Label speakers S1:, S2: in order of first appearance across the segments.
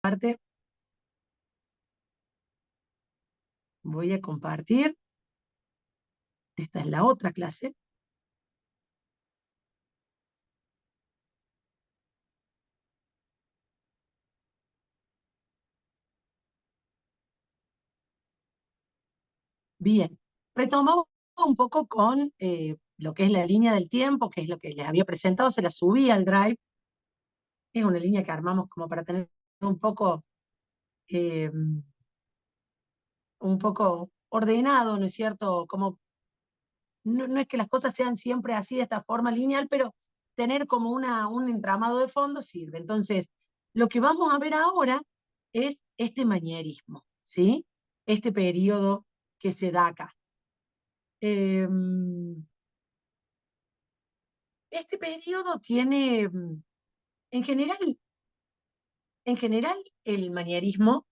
S1: parte voy a compartir. Esta es la otra clase. Bien, retomamos un poco con lo que es la línea del tiempo, que es lo que les había presentado, se la subí al Drive. Es una línea que armamos como para tener eh, un poco ordenado, ¿no es cierto? Como no es que las cosas sean siempre así de esta forma lineal, pero tener como un entramado de fondo sirve. Entonces, lo que vamos a ver ahora es este manierismo, ¿sí? Este periodo que se da acá. Este periodo tiene, en general, el manierismo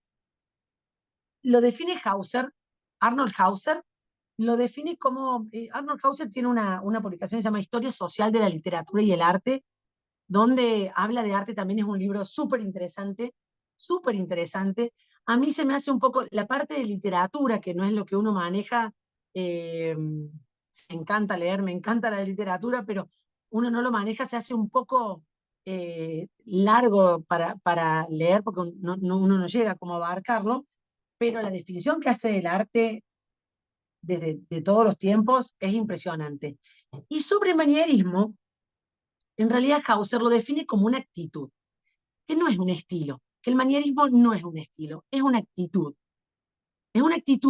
S1: lo define Hauser, Arnold Hauser, lo define como, Arnold Hauser tiene una publicación que se llama Historia Social de la Literatura y el Arte, donde habla de arte, también es un libro súper interesante, súper interesante. A mí se me hace un poco, la parte de literatura, que no es lo que uno maneja, eh, me encanta leer, me encanta la literatura, pero uno no lo maneja, se hace un poco largo para leer, porque uno no llega como a abarcarlo, pero la definición que hace del arte desde de todos los tiempos es impresionante. Y sobre manierismo, en realidad Hauser lo define como una actitud, que no es un estilo, que el manierismo no es un estilo, es una actitud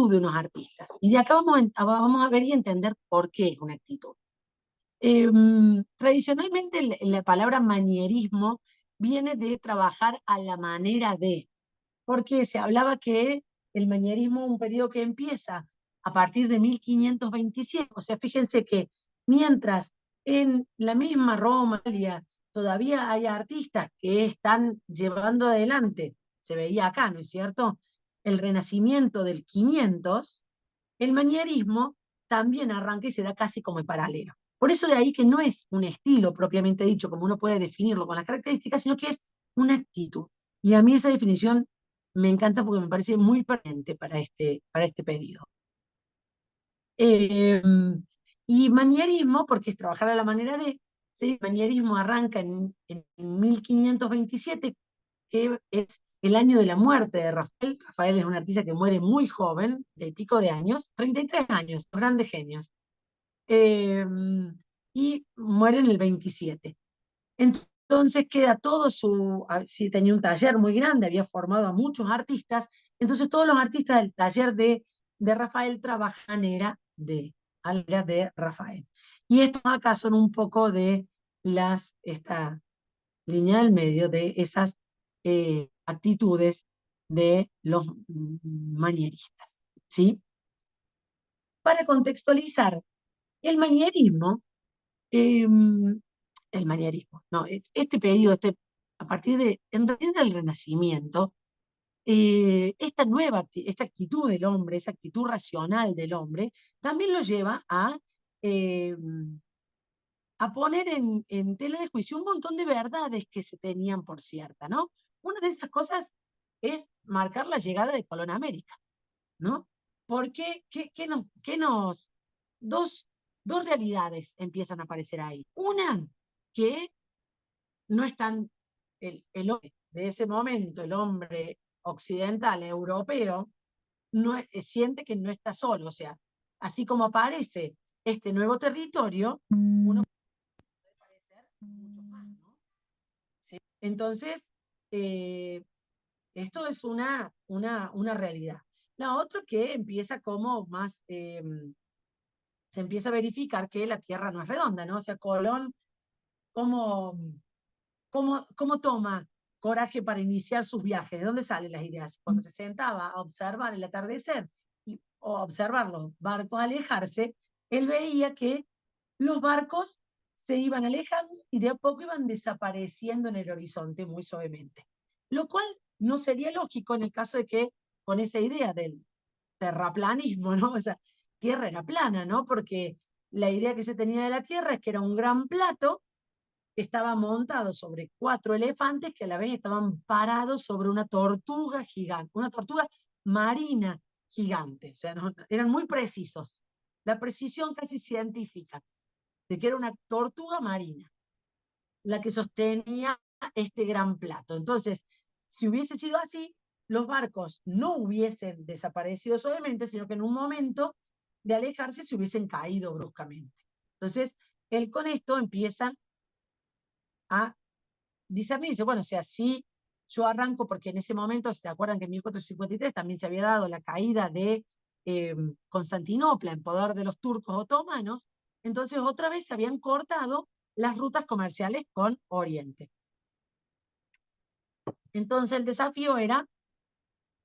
S1: de unos artistas. Y de acá vamos a ver y entender por qué es una actitud. Tradicionalmente la palabra manierismo viene de trabajar a la manera de, porque se hablaba que el manierismo es un periodo que empieza a partir de 1527, o sea, fíjense que mientras en la misma Roma todavía hay artistas que están llevando adelante, se veía acá, ¿no es cierto?, el renacimiento del 500, el manierismo también arranca y se da casi como en paralelo. Por eso de ahí que no es un estilo propiamente dicho, como uno puede definirlo con las características, sino que es una actitud. Y a mí esa definición me encanta porque me parece muy pertinente para este periodo. Eh, y manierismo, porque es trabajar a la manera de, ¿sí? Manierismo arranca en 1527, que es el año de la muerte de Rafael. Rafael es un artista que muere muy joven, de pico de años, 33 años, los grandes genios. Eh, y muere en el 27. Entonces queda todo sí, tenía un taller muy grande, había formado a muchos artistas, entonces todos los artistas del taller de Rafael trabajan a la era de Rafael. Y estos acá son un poco de esta línea del medio, de esas actitudes de los manieristas, ¿sí? Para contextualizar, el manierismo eh, el manierismo. No, este pedido, a partir en realidad del Renacimiento, esta actitud del hombre, esa actitud racional del hombre, también lo lleva eh, a poner en tela de juicio un montón de verdades que se tenían por cierta, ¿no? Una de esas cosas es marcar la llegada de Colón a América, ¿no? Porque, dos, dos realidades empiezan a aparecer ahí. Una, que no están, el hombre de ese momento, el hombre occidental, europeo, no siente que no está solo, o sea, así como aparece este nuevo territorio, uno puede parecer mucho más, ¿no? ¿Sí? Entonces, eh, esto es una realidad. La otra que empieza como más, se empieza a verificar que la Tierra no es redonda, ¿no? O sea, Colón, como ¿cómo toma coraje para iniciar sus viajes? ¿De dónde salen las ideas? Cuando se sentaba a observar el atardecer o a observar los barcos alejarse, él veía que los barcos se iban alejando y de a poco iban desapareciendo en el horizonte muy suavemente. Lo cual no sería lógico en el caso de que, con esa idea del terraplanismo, ¿no? O sea, Tierra era plana, ¿no? Porque la idea que se tenía de la Tierra es que era un gran plato estaba montado sobre 4 elefantes que a la vez estaban parados sobre una tortuga gigante, una tortuga marina gigante. O sea, eran muy precisos. La precisión casi científica de que era una tortuga marina la que sostenía este gran plato. Entonces, si hubiese sido así, los barcos no hubiesen desaparecido suavemente, sino que en un momento de alejarse se hubiesen caído bruscamente. Entonces, él con esto empieza a discernir, dice, bueno, si así yo arranco, porque en ese momento, ¿se acuerdan que en 1453 también se había dado la caída de Constantinopla en poder de los turcos otomanos? Entonces otra vez se habían cortado las rutas comerciales con Oriente. Entonces el desafío era,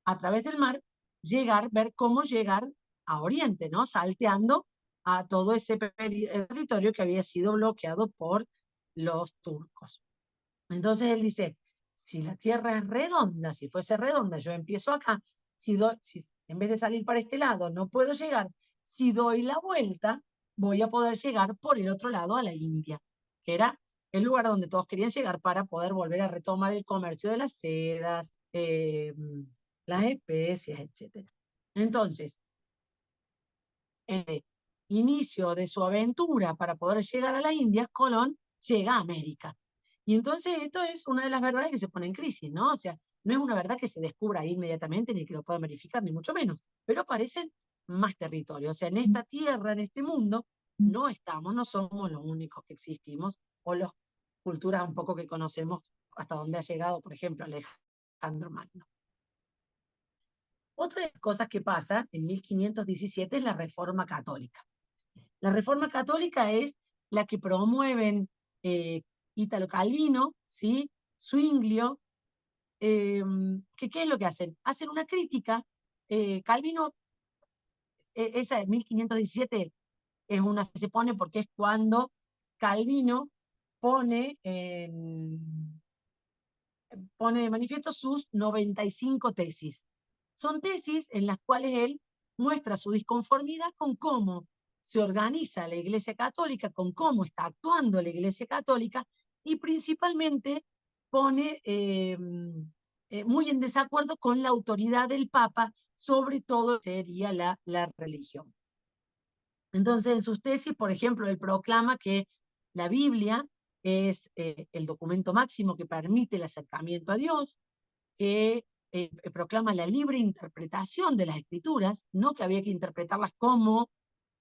S1: a través del mar, ver cómo llegar a Oriente, ¿no? Salteando a todo ese territorio que había sido bloqueado por los turcos. Entonces él dice, si la Tierra es redonda, si fuese redonda, yo empiezo acá, si en vez de salir para este lado no puedo llegar, si doy la vuelta, voy a poder llegar por el otro lado a la India, que era el lugar donde todos querían llegar para poder volver a retomar el comercio de las sedas, las especias, etc. Entonces, el inicio de su aventura para poder llegar a las Indias, Colón llega a América. Y entonces esto es una de las verdades que se pone en crisis, ¿no? O sea, no es una verdad que se descubra ahí inmediatamente, ni que lo puedan verificar, ni mucho menos, pero aparecen más territorios. O sea, en esta tierra, en este mundo, no estamos, no somos los únicos que existimos, o las culturas un poco que conocemos hasta donde ha llegado, por ejemplo, Alejandro Magno. Otra de las cosas que pasa en 1517 es la Reforma Católica. La Reforma Católica es la que promueven Italo Calvino, ¿sí? Zwinglio, ¿qué es lo que hacen? Hacen una crítica. Calvino, esa de 1517 es una que se pone porque es cuando Calvino pone de manifiesto sus 95 tesis. Son tesis en las cuales él muestra su disconformidad con cómo se organiza la Iglesia Católica, con cómo está actuando la Iglesia Católica, y principalmente pone muy en desacuerdo con la autoridad del Papa sobre todo sería la religión. Entonces, en sus tesis, por ejemplo, él proclama que la Biblia es el documento máximo que permite el acercamiento a Dios, que proclama la libre interpretación de las escrituras, no que había que interpretarlas como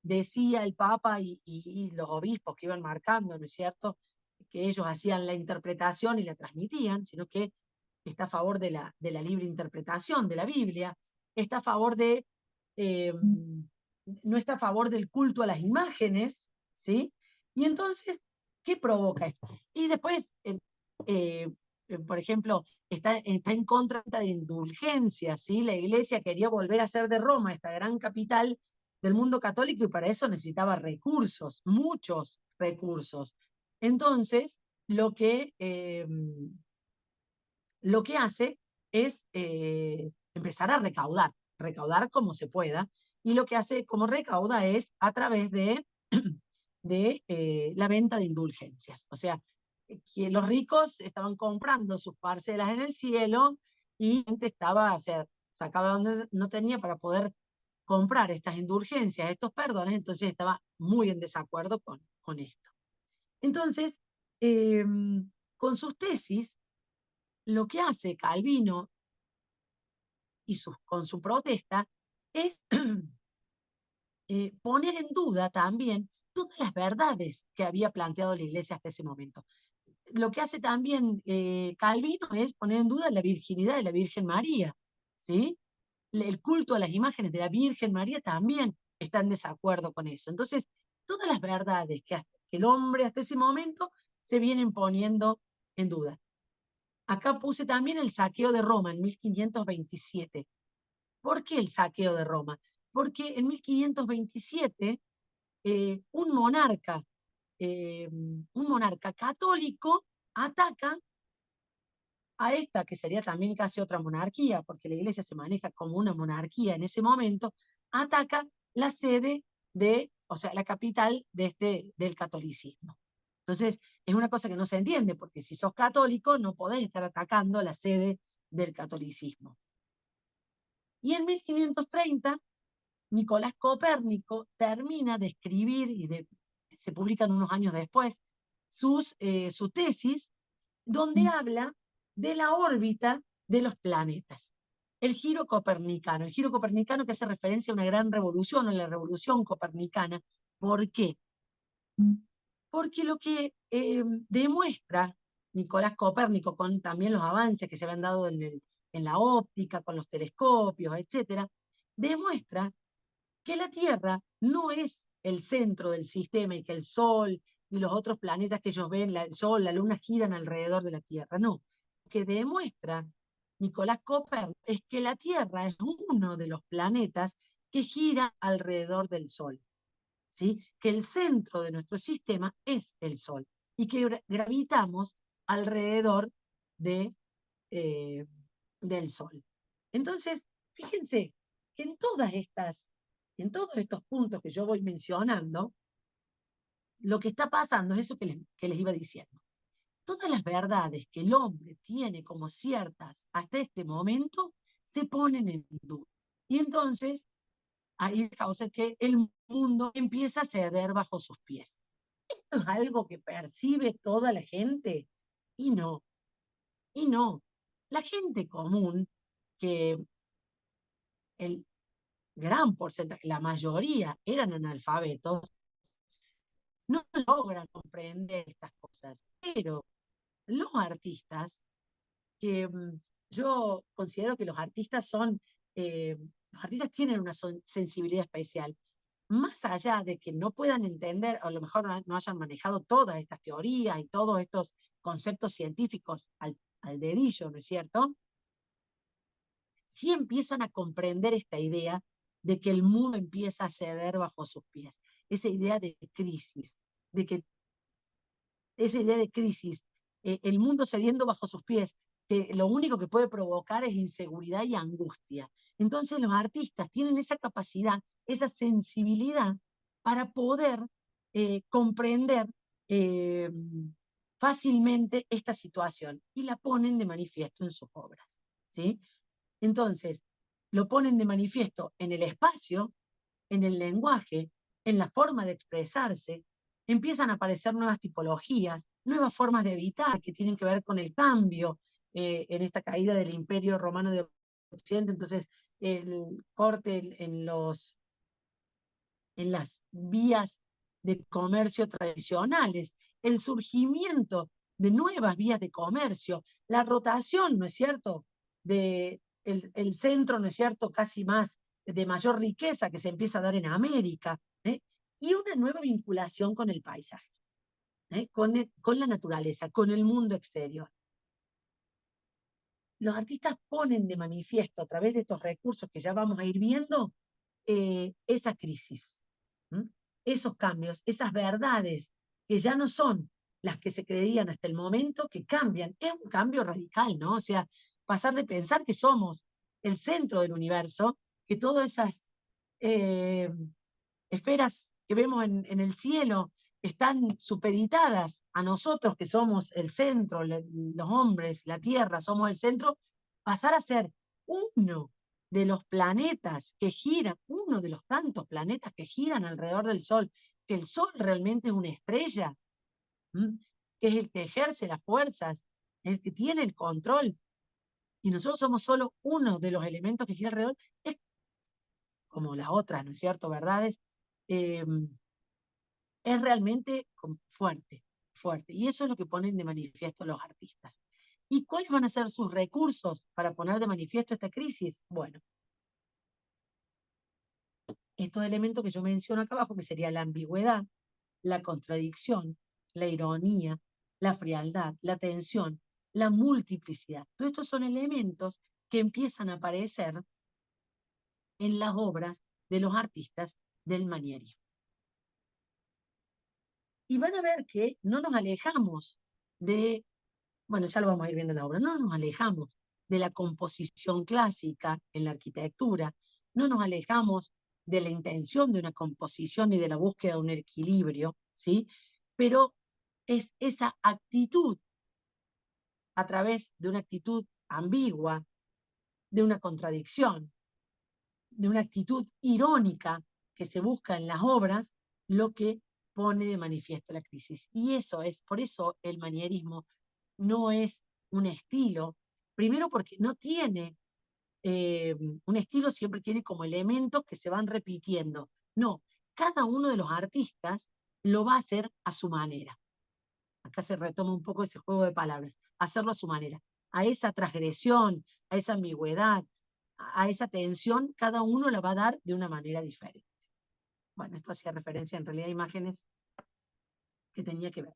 S1: decía el Papa y los obispos que iban marcando, ¿no es cierto? Que ellos hacían la interpretación y la transmitían, sino que está a favor de la libre interpretación de la Biblia, está a favor de, no está a favor del culto a las imágenes, ¿sí? Y entonces, ¿qué provoca esto? Y después, por ejemplo, está en contra de indulgencias, ¿sí? La Iglesia quería volver a ser de Roma, esta gran capital del mundo católico, y para eso necesitaba recursos, muchos recursos. Entonces, lo que hace es empezar a recaudar como se pueda, y lo que hace como recauda es a través de, la venta de indulgencias. O sea, que los ricos estaban comprando sus parcelas en el cielo y la gente estaba, o sea, sacaba donde no tenía para poder comprar estas indulgencias, estos perdones, entonces estaba muy en desacuerdo con esto. Entonces, con sus tesis, lo que hace Calvino con su protesta es poner en duda también todas las verdades que había planteado la Iglesia hasta ese momento. Lo que hace también Calvino es poner en duda la virginidad de la Virgen María, ¿sí? El culto a las imágenes de la Virgen María también está en desacuerdo con eso. Entonces, todas las verdades que el hombre hasta ese momento se vienen poniendo en duda. Acá puse también el saqueo de Roma en 1527. ¿Por qué el saqueo de Roma? Porque en 1527 un monarca católico ataca a esta, que sería también casi otra monarquía, porque la Iglesia se maneja como una monarquía en ese momento, ataca la sede o sea, la capital del catolicismo. Entonces, es una cosa que no se entiende, porque si sos católico no podés estar atacando la sede del catolicismo. Y en 1530, Nicolás Copérnico termina de escribir, se publican unos años después, su tesis, donde habla de la órbita de los planetas. El giro copernicano que hace referencia a una gran revolución, a la revolución copernicana. ¿Por qué? Porque lo que demuestra Nicolás Copérnico, con también los avances que se habían dado en la óptica, con los telescopios, etcétera, demuestra que la Tierra no es el centro del sistema y que el Sol y los otros planetas que ellos ven, el Sol, la Luna, giran alrededor de la Tierra. No. Lo que demuestra Nicolás Copérnico es que la Tierra es uno de los planetas que gira alrededor del Sol. ¿Sí? Que el centro de nuestro sistema es el Sol y que gravitamos alrededor de, eh, del Sol. Entonces, fíjense que en todos estos puntos que yo voy mencionando, lo que está pasando es eso que les iba diciendo. Todas las verdades que el hombre tiene como ciertas hasta este momento se ponen en duda. Y entonces ahí causa que el mundo empieza a ceder bajo sus pies. ¿Esto es algo que percibe toda la gente? Y no, y no. La gente común, que el gran porcentaje, la mayoría eran analfabetos, no logran comprender estas cosas. Pero los artistas, que yo considero que los artistas tienen una sensibilidad especial, más allá de que no puedan entender, o a lo mejor no hayan manejado todas estas teorías y todos estos conceptos científicos al dedillo, ¿no es cierto? Sí empiezan a comprender esta idea de que el mundo empieza a ceder bajo sus pies, esa idea de crisis, de que esa idea de crisis, el mundo cediendo bajo sus pies, que lo único que puede provocar es inseguridad y angustia. Entonces los artistas tienen esa capacidad, esa sensibilidad para poder comprender eh, fácilmente esta situación y la ponen de manifiesto en sus obras. ¿Sí? Entonces, lo ponen de manifiesto en el espacio, en el lenguaje, en la forma de expresarse, empiezan a aparecer nuevas tipologías, nuevas formas de habitar que tienen que ver con el cambio en esta caída del Imperio Romano de Occidente. Entonces, el corte en las vías de comercio tradicionales, el surgimiento de nuevas vías de comercio, la rotación, ¿no es cierto?, de el centro, ¿no es cierto?, casi más de mayor riqueza que se empieza a dar en América, y una nueva vinculación con el paisaje, con la naturaleza, con el mundo exterior. Los artistas ponen de manifiesto a través de estos recursos que ya vamos a ir viendo esa crisis, esos cambios, esas verdades que ya no son las que se creían hasta el momento, que cambian. Es un cambio radical, ¿no? O sea, pasar de pensar que somos el centro del universo, que todas esas eh, esferas que vemos en el cielo están supeditadas a nosotros, que somos el centro, los hombres, la Tierra, somos el centro, pasar a ser uno de los planetas que giran, uno de los tantos planetas que giran alrededor del Sol, que el Sol realmente es una estrella, que es el que ejerce las fuerzas, el que tiene el control, y nosotros somos solo uno de los elementos que gira alrededor, es como las otras, ¿no es cierto?, verdades, eh, es realmente fuerte, fuerte. Y eso es lo que ponen de manifiesto los artistas. ¿Y cuáles van a ser sus recursos para poner de manifiesto esta crisis? Bueno, estos elementos que yo menciono acá abajo, que sería la ambigüedad, la contradicción, la ironía, la frialdad, la tensión, la multiplicidad. Todos estos son elementos que empiezan a aparecer en las obras de los artistas del manierismo. Y van a ver que no nos alejamos de, bueno, ya lo vamos a ir viendo en la obra, no nos alejamos de la composición clásica en la arquitectura, no nos alejamos de la intención de una composición y de la búsqueda de un equilibrio, ¿sí? Pero es esa actitud a través de una actitud ambigua, de una contradicción, de una actitud irónica que se busca en las obras, lo que pone de manifiesto la crisis. Y eso es, por eso el manierismo no es un estilo, primero porque no tiene, un estilo siempre tiene como elementos que se van repitiendo. No, cada uno de los artistas lo va a hacer a su manera. Acá se retoma un poco ese juego de palabras, hacerlo a su manera. A esa transgresión, a esa ambigüedad, a esa tensión, cada uno la va a dar de una manera diferente. Bueno, esto hacía referencia en realidad a imágenes que tenía que ver.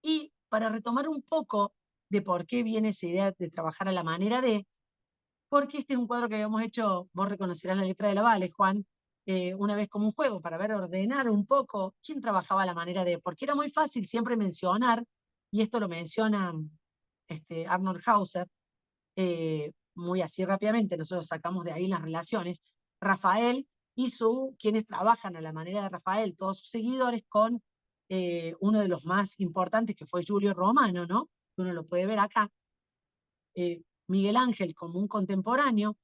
S1: Y para retomar un poco de por qué viene esa idea de trabajar a la manera de, porque este es un cuadro que habíamos hecho, vos reconocerás la letra de la Vale, Juan, una vez como un juego, para ver, ordenar un poco quién trabajaba a la manera de, porque era muy fácil siempre mencionar, y esto lo menciona Arnold Hauser, muy así rápidamente, nosotros sacamos de ahí las relaciones, Rafael y quienes trabajan a la manera de Rafael, todos sus seguidores, con uno de los más importantes que fue Giulio Romano, ¿no? Uno lo puede ver acá, Miguel Ángel como un contemporáneo,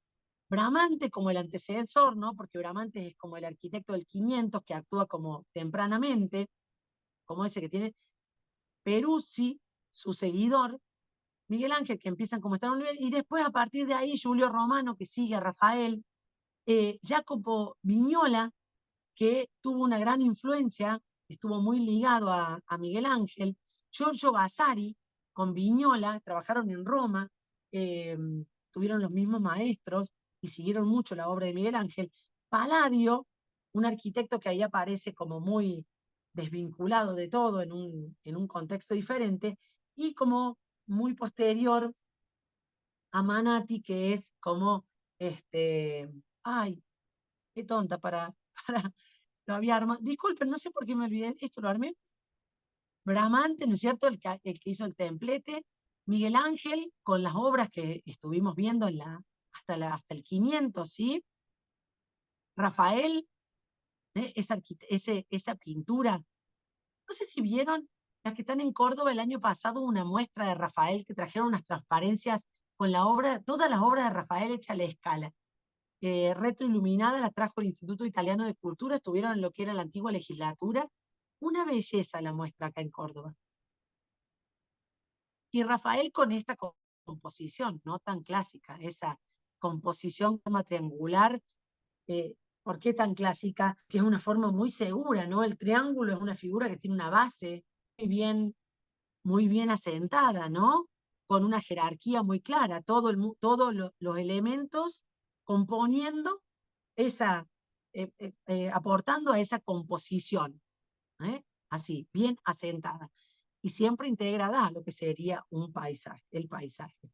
S1: Bramante como el antecesor, ¿no? Porque Bramante es como el arquitecto del 500 que actúa como tempranamente, como ese que tiene Peruzzi, su seguidor, Miguel Ángel, que empiezan como están, y después a partir de ahí Giulio Romano, que sigue a Rafael, Jacopo Vignola, que tuvo una gran influencia, estuvo muy ligado a Miguel Ángel, Giorgio Vasari, con Vignola, trabajaron en Roma, eh, tuvieron los mismos maestros y siguieron mucho la obra de Miguel Ángel. Palladio, un arquitecto que ahí aparece como muy desvinculado de todo en un contexto diferente, y como muy posterior a Manati, que es como, ay, qué tonta para lo había armado. Disculpen, no sé por qué me olvidé, esto lo armé. Bramante, ¿no es cierto? El que hizo el templete. Miguel Ángel, con las obras que estuvimos viendo hasta el 500, ¿sí? Rafael, esa pintura. No sé si vieron, las que están en Córdoba el año pasado, una muestra de Rafael que trajeron unas transparencias con la obra, todas las obras de Rafael hechas a la escala. Retroiluminada la trajo el Instituto Italiano de Cultura, estuvieron en lo que era la antigua legislatura. Una belleza la muestra acá en Córdoba. Y Rafael con esta composición, no tan clásica, esa composición forma triangular, ¿por qué tan clásica? Que es una forma muy segura, ¿no? El triángulo es una figura que tiene una base muy bien asentada, ¿no? Con una jerarquía muy clara, todos los elementos componiendo esa, aportando a esa composición, ¿eh? Así, bien asentada, y siempre integrada a lo que sería un paisaje, el paisaje.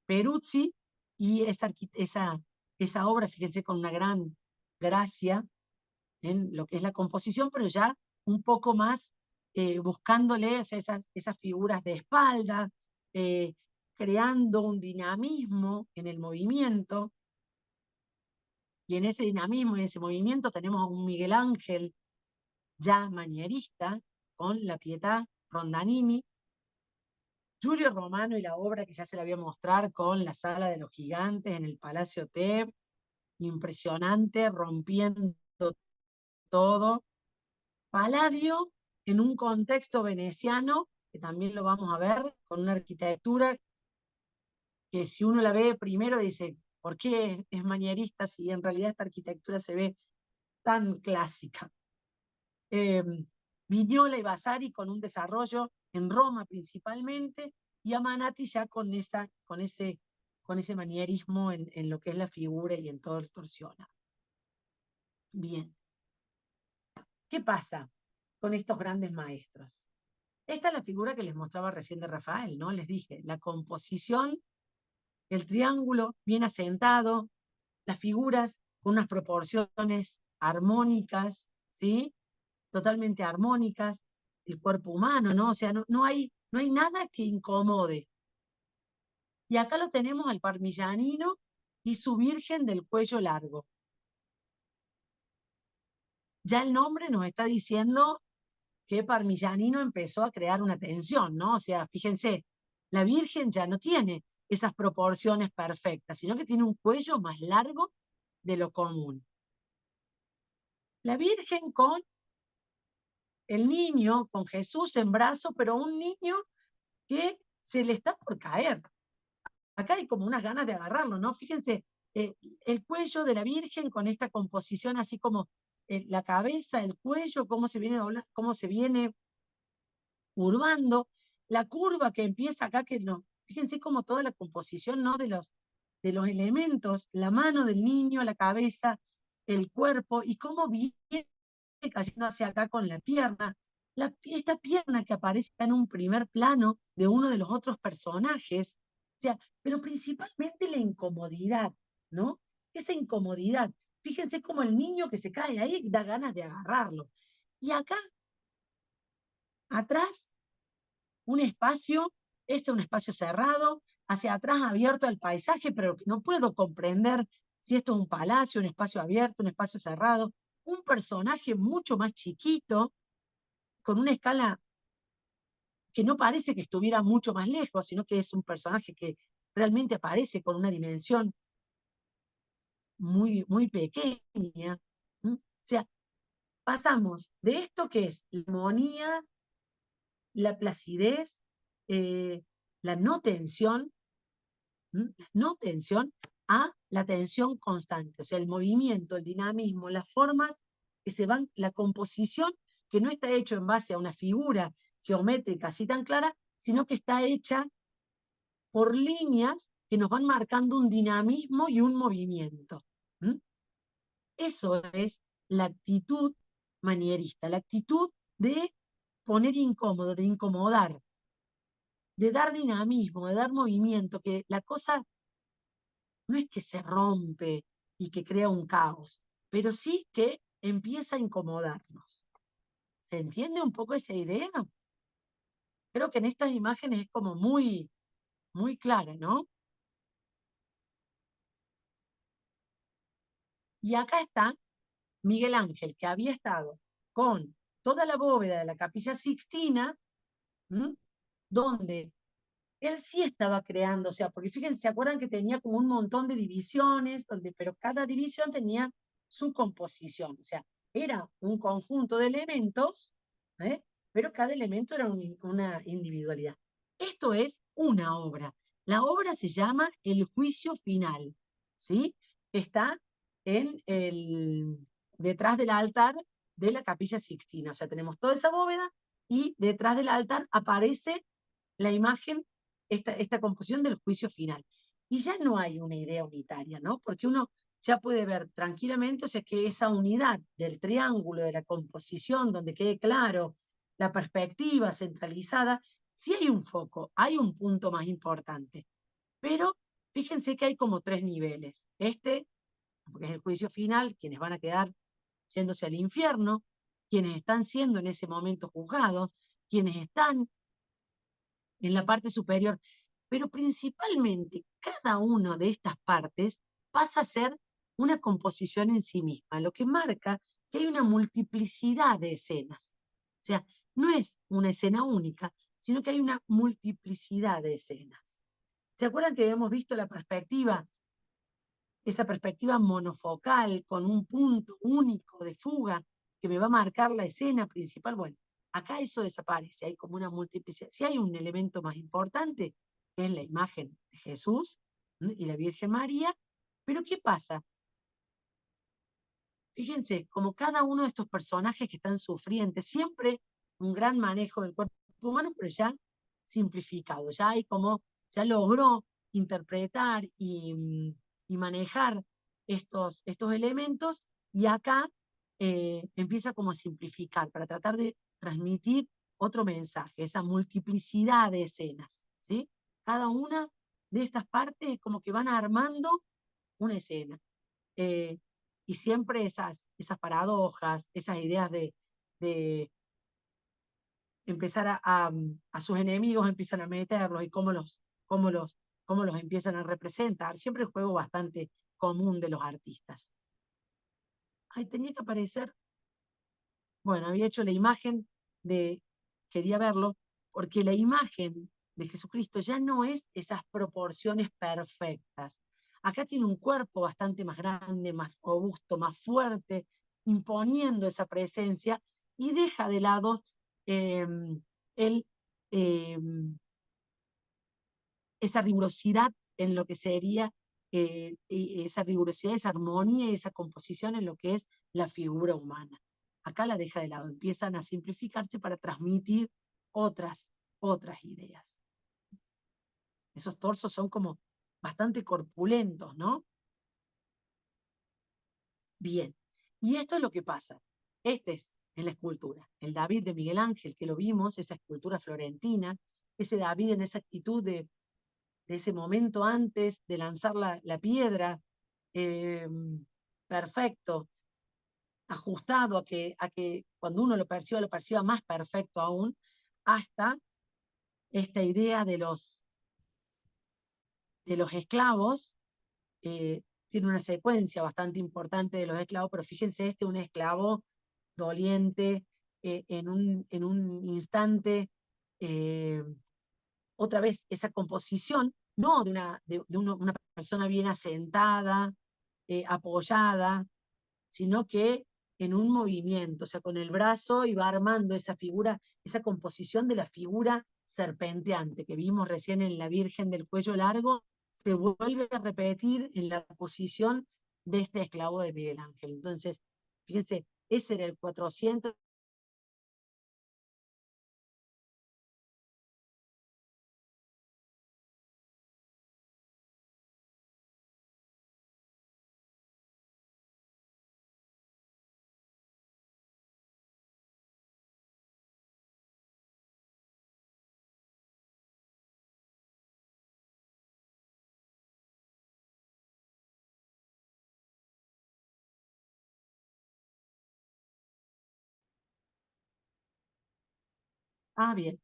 S1: Peruzzi y esa obra, fíjense, con una gran gracia en lo que es la composición, pero ya un poco más buscándole esas figuras de espalda, eh, creando un dinamismo en el movimiento, y en ese dinamismo y en ese movimiento tenemos a un Miguel Ángel ya manierista, con la Pietà Rondanini, Giulio Romano y la obra que ya se la voy a mostrar con la Sala de los Gigantes en el Palacio Teb, impresionante, rompiendo todo. Palladio en un contexto veneciano, que también lo vamos a ver, con una arquitectura que si uno la ve primero dice, ¿por qué es manierista si en realidad esta arquitectura se ve tan clásica? Vignola y Vasari con un desarrollo en Roma principalmente, y Amanati ya con ese manierismo en lo que es la figura y en todo el torsionado. Bien. ¿Qué pasa con estos grandes maestros? Esta es la figura que les mostraba recién de Rafael, ¿no? Les dije, la composición, el triángulo bien asentado, las figuras con unas proporciones armónicas, ¿sí? Totalmente armónicas, el cuerpo humano, ¿no? O sea, no hay nada que incomode. Y acá lo tenemos al Parmigianino y su Virgen del cuello largo. Ya el nombre nos está diciendo que Parmigianino empezó a crear una tensión, ¿no? O sea, fíjense, la Virgen ya no tiene esas proporciones perfectas, sino que tiene un cuello más largo de lo común. La Virgen con el niño, con Jesús en brazo, pero un niño que se le está por caer. Acá hay como unas ganas de agarrarlo, ¿no? Fíjense, el cuello de la Virgen con esta composición así como la cabeza, el cuello, cómo se viene doblando, cómo se viene curvando, la curva que empieza acá, que no, fíjense como toda la composición, ¿no? De los elementos, la mano del niño, la cabeza, el cuerpo, y cómo viene cayendo hacia acá con la pierna. Esta pierna que aparece en un primer plano de uno de los otros personajes, o sea, pero principalmente la incomodidad, ¿no? Esa incomodidad. Fíjense como el niño que se cae ahí da ganas de agarrarlo. Y acá, atrás, un espacio, este es un espacio cerrado, hacia atrás abierto al paisaje, pero no puedo comprender si esto es un palacio, un espacio abierto, un espacio cerrado. Un personaje mucho más chiquito, con una escala que no parece que estuviera mucho más lejos, sino que es un personaje que realmente aparece con una dimensión muy, muy pequeña. O sea, pasamos de esto que es la armonía, la placidez, la no tensión, no tensión, a la tensión constante, o sea, el movimiento, el dinamismo, las formas que se van, la composición que no está hecho en base a una figura geométrica así tan clara, sino que está hecha por líneas que nos van marcando un dinamismo y un movimiento. ¿Mm? Eso es la actitud manierista, la actitud de poner incómodo, de incomodar, de dar dinamismo, de dar movimiento, que la cosa no es que se rompe y que crea un caos, pero sí que empieza a incomodarnos. ¿Se entiende un poco esa idea? Creo que en estas imágenes es como muy, muy clara, ¿no? Y acá está Miguel Ángel, que había estado con toda la bóveda de la Capilla Sixtina, ¿m? Donde él sí estaba creando, o sea, porque fíjense, ¿se acuerdan que tenía como un montón de divisiones, pero cada división tenía su composición? O sea, era un conjunto de elementos, ¿eh? Pero cada elemento era una individualidad. Esto es una obra. La obra se llama El Juicio Final, ¿sí? Está detrás del altar de la Capilla Sixtina. O sea, tenemos toda esa bóveda y detrás del altar aparece la imagen, esta composición del juicio final. Y ya no hay una idea unitaria, ¿no? Porque uno ya puede ver tranquilamente, o sea, que esa unidad del triángulo, de la composición, donde quede claro la perspectiva centralizada, sí hay un foco, hay un punto más importante. Pero fíjense que hay como tres niveles. Porque es el juicio final, quienes van a quedar yéndose al infierno, quienes están siendo en ese momento juzgados, quienes están en la parte superior, pero principalmente cada una de estas partes pasa a ser una composición en sí misma, lo que marca que hay una multiplicidad de escenas. O sea, no es una escena única, sino que hay una multiplicidad de escenas. ¿Se acuerdan que hemos visto la perspectiva, esa perspectiva monofocal con un punto único de fuga que me va a marcar la escena principal? Bueno, acá eso desaparece, hay como una multiplicidad. Si hay un elemento más importante, que es la imagen de Jesús y la Virgen María, pero ¿qué pasa? Fíjense, como cada uno de estos personajes que están sufrientes, siempre un gran manejo del cuerpo humano, pero ya simplificado, ya hay como, ya logró interpretar y manejar estos elementos, y acá empieza como a simplificar para tratar de transmitir otro mensaje, esa multiplicidad de escenas, ¿sí? Cada una de estas partes como que van armando una escena. Eh, y siempre esas paradojas, esas ideas de empezar a sus enemigos empiezan a meterlos y cómo los empiezan a representar. Siempre el juego bastante común de los artistas. Ay, tenía que aparecer, bueno, había hecho la imagen quería verlo, porque la imagen de Jesucristo ya no es esas proporciones perfectas. Acá tiene un cuerpo bastante más grande, más robusto, más fuerte, imponiendo esa presencia, y deja de lado eh, el, eh, esa rigurosidad en lo que sería esa rigurosidad, esa armonía y esa composición en lo que es la figura humana. Acá la deja de lado, empiezan a simplificarse para transmitir otras ideas. Esos torsos son como bastante corpulentos, ¿no? Bien, y esto es lo que pasa. Este es en la escultura, el David de Miguel Ángel, que lo vimos, esa escultura florentina, ese David en esa actitud de ese momento antes de lanzar la piedra, eh, perfecto, ajustado a que cuando uno lo perciba más perfecto aún, hasta esta idea de los esclavos. Tiene una secuencia bastante importante de los esclavos, pero fíjense, un esclavo doliente, en un instante, eh, otra vez esa composición, no una persona bien asentada, apoyada, sino que en un movimiento, o sea, con el brazo, y va armando esa figura, esa composición de la figura serpenteante que vimos recién en la Virgen del cuello largo, se vuelve a repetir en la posición de este esclavo de Miguel Ángel. Entonces, fíjense, ese era el 400. Ah, bien.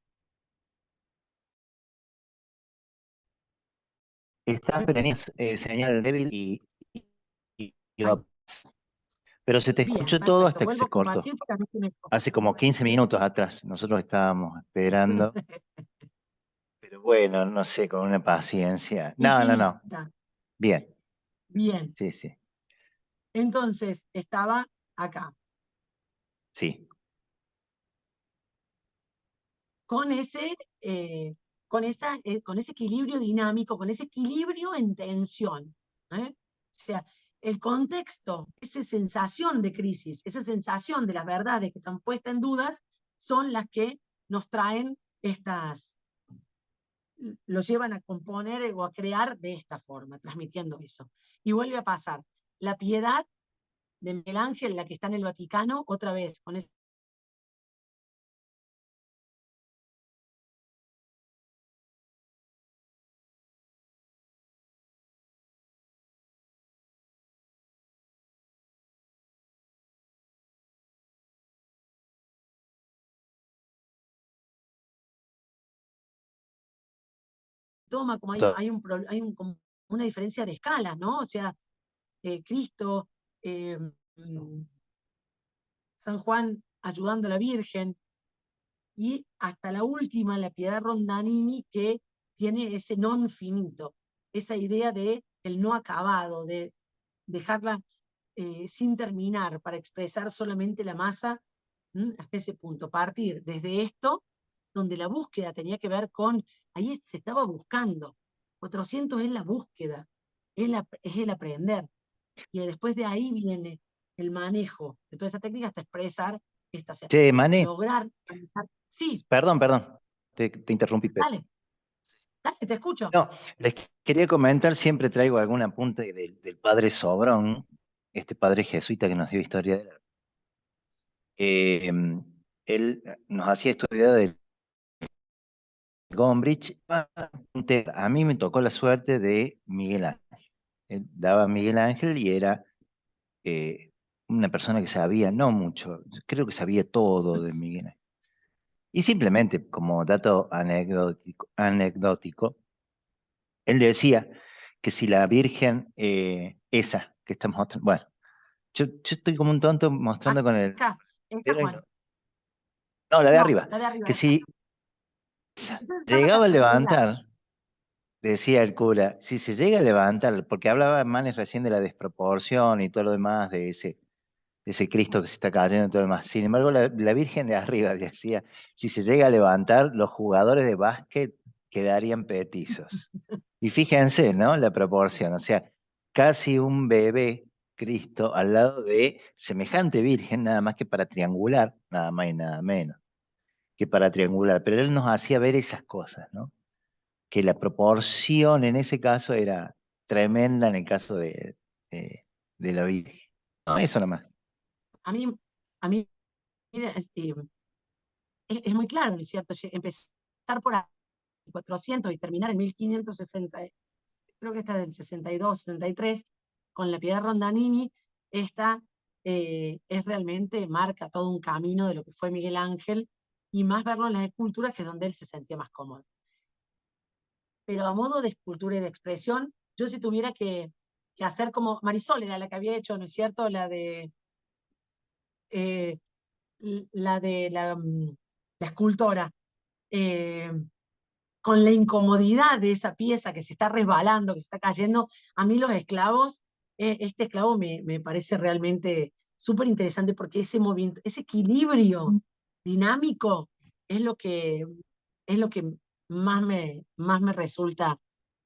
S2: Estás, pero tenías señal débil
S1: Ay,
S2: pero se te
S1: bien,
S2: escuchó todo
S1: perfecto.
S2: hasta que
S1: Vuelvo
S2: se
S1: a
S2: cortó.
S1: compartir porque a mí se me...
S2: Hace como 15 minutos atrás. Nosotros estábamos esperando, pero bueno, no sé, con una paciencia. No, no, no.
S1: Infinita.
S2: Bien,
S1: Bien.
S2: sí, sí,
S1: Entonces, estaba acá,
S2: sí.
S1: con ese, con ese equilibrio dinámico, con ese equilibrio en tensión. O sea, el contexto, esa sensación de crisis, esa sensación de las verdades que están puestas en dudas, son las que nos traen los llevan a componer o a crear de esta forma, transmitiendo eso. Y vuelve a pasar. La piedad de Miguel Ángel, la que está en el Vaticano, otra vez, con ese toma, como hay como una diferencia de escala, ¿no? O sea, Cristo, eh, mm, San Juan ayudando a la Virgen, y hasta la última, la Piedad Rondanini, que tiene ese non finito, esa idea de el no acabado, de dejarla sin terminar, para expresar solamente la masa, hasta ese punto. Partir desde esto, donde la búsqueda tenía que ver con, ahí se estaba buscando. 400 es la búsqueda, es el aprender. Y después de ahí viene el manejo de toda esa técnica hasta expresar esta, o sea,
S2: Che, Mané,
S1: lograr. Sí,
S2: perdón, te interrumpí, pero.
S1: dale, dale, te escucho.
S2: No, les quería comentar, siempre traigo algún apunte del padre Sobrón, este padre jesuita que nos dio historia de la. Eh, Él nos hacía estudiar del Gombrich. A mí me tocó la suerte de Miguel Ángel. Él daba Miguel Ángel y era eh, una persona que sabía, no mucho, creo que sabía todo de Miguel Ángel. Y simplemente, como dato anecdótico, él decía que si la Virgen, esa que estamos mostrando, bueno, yo estoy como un tonto mostrando con el
S1: Acá, está
S2: dedo
S1: Juan.
S2: No, la de
S1: No,
S2: arriba.
S1: la de arriba,
S2: Que
S1: esa.
S2: si
S1: Entonces está la
S2: llegaba a
S1: casualidad.
S2: levantar, decía el cura, si se llega a levantar, porque hablaba Manes recién de la desproporción y todo lo demás, de ese Cristo que se está cayendo y todo lo demás. Sin embargo, la Virgen de arriba decía, si se llega a levantar, los jugadores de básquet quedarían petizos. Y fíjense, ¿no? La proporción, o sea, casi un bebé Cristo al lado de semejante Virgen, nada más que para triangular, nada más y nada menos que para triangular. Pero él nos hacía ver esas cosas, ¿no? Que la proporción en ese caso era tremenda en el caso de la Virgen. No, eso nomás.
S1: A mí, a mí es muy claro, ¿no es cierto? Empezar por ahí, 400 y terminar en 1560, creo que está del 62, 63, con la Piedad Rondanini, esta es realmente, marca todo un camino de lo que fue Miguel Ángel, y más verlo en las esculturas, que es donde él se sentía más cómodo. Pero a modo de escultura y de expresión, yo si tuviera que hacer como Marisol era la que había hecho, ¿no es cierto? Eh, la escultora, eh, con la incomodidad de esa pieza que se está resbalando, que se está cayendo. A mí los esclavos, este esclavo me parece realmente súper interesante porque ese movimiento, ese equilibrio dinámico es lo que más me resulta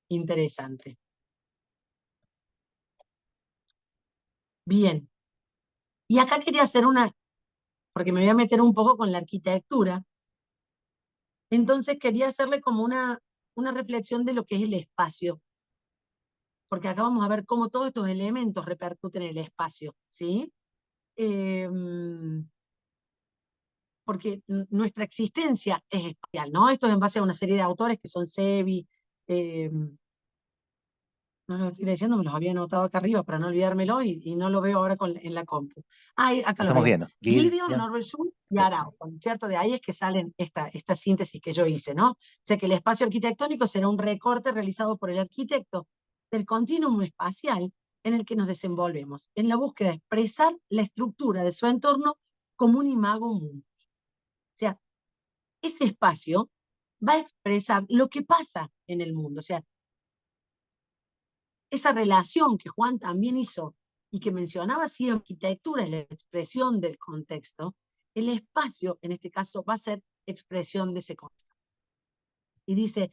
S1: interesante. Bien, y acá quería hacer porque me voy a meter un poco con la arquitectura, entonces quería hacerle como una reflexión de lo que es el espacio, porque acá vamos a ver cómo todos estos elementos repercuten en el espacio, ¿sí? Eh, porque nuestra existencia es espacial, ¿no? Esto es en base a una serie de autores que son Sebi, eh, no lo estoy leyendo, me los había anotado acá arriba para no olvidármelo y no lo veo ahora en la compu. Ah, acá
S2: Lo
S1: los
S2: estamos
S1: veo.
S2: viendo.
S1: Gideon,
S2: Gideon.
S1: Norbert Schultz y Araujo, ¿cierto? De ahí es que salen esta síntesis que yo hice, ¿no? O sea que el espacio arquitectónico será un recorte realizado por el arquitecto del continuum espacial en el que nos desenvolvemos, en la búsqueda de expresar la estructura de su entorno como un imago mundi. O sea, ese espacio va a expresar lo que pasa en el mundo. O sea, esa relación que Juan también hizo y que mencionaba así arquitectura es la expresión del contexto, el espacio, en este caso, va a ser expresión de ese contexto. Y dice,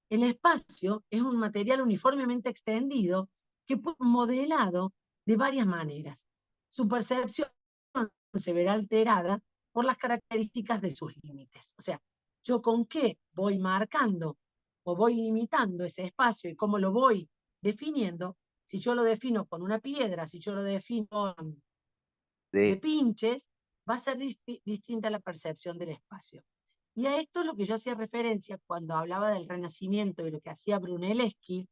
S1: el espacio es un material uniformemente extendido que puede ser modelado de varias maneras. Su percepción se verá alterada por las características de sus límites. O sea, yo con qué voy marcando o voy limitando ese espacio y cómo lo voy definiendo. Si yo lo defino con una piedra, si yo lo defino de
S2: De,
S1: pinches, va a ser distinta la percepción del espacio. Y a esto es lo que yo hacía referencia cuando hablaba del Renacimiento y lo que hacía Brunelleschi,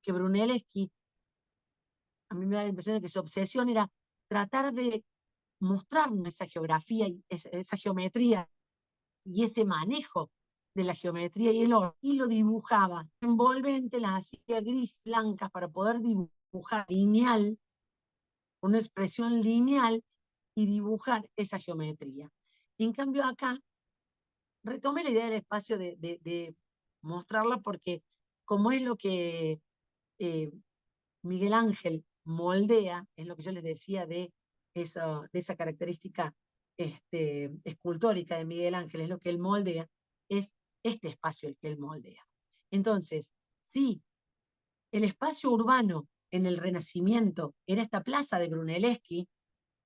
S1: que Brunelleschi, a mí me da la impresión de que su obsesión era tratar de mostrarnos esa geografía, y esa geometría y ese manejo de la geometría y el orden, y lo dibujaba envolvente, las hacía gris, blancas, para poder dibujar lineal, una expresión lineal, y dibujar esa geometría. En cambio acá, retomé la idea del espacio de mostrarla porque como es lo que eh, Miguel Ángel moldea, es lo que yo les decía de esa característica escultórica de Miguel Ángel, es lo que él moldea, es este espacio el que él moldea. Entonces, sí, el espacio urbano en el Renacimiento era esta plaza de Brunelleschi,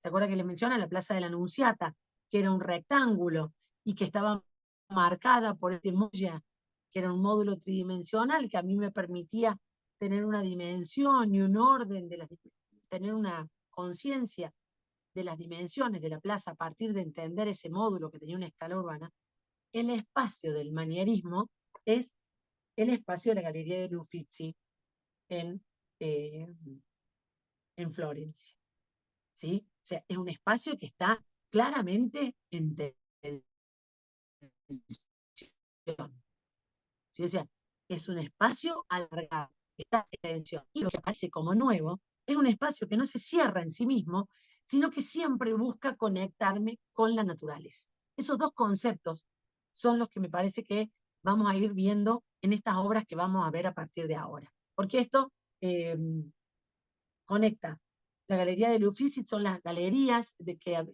S1: ¿se acuerda que les menciona la plaza de la Anunciata, que era un rectángulo y que estaba marcada por este moya, que era un módulo tridimensional que a mí me permitía tener una dimensión y un orden, tener una conciencia de las dimensiones de la plaza a partir de entender ese módulo que tenía una escala urbana? El espacio del manierismo es el espacio de la Galería de Uffizi en, eh, en Florencia. ¿Sí? O sea, es un espacio que está claramente en tensión. ¿Sí? O sea, es un espacio alargado, está en tensión. Y lo que aparece como nuevo es un espacio que no se cierra en sí mismo, sino que siempre busca conectarme con la naturaleza. Esos dos conceptos son los que me parece que vamos a ir viendo en estas obras que vamos a ver a partir de ahora. Porque esto conecta. La Galería del Uffizi son las galerías,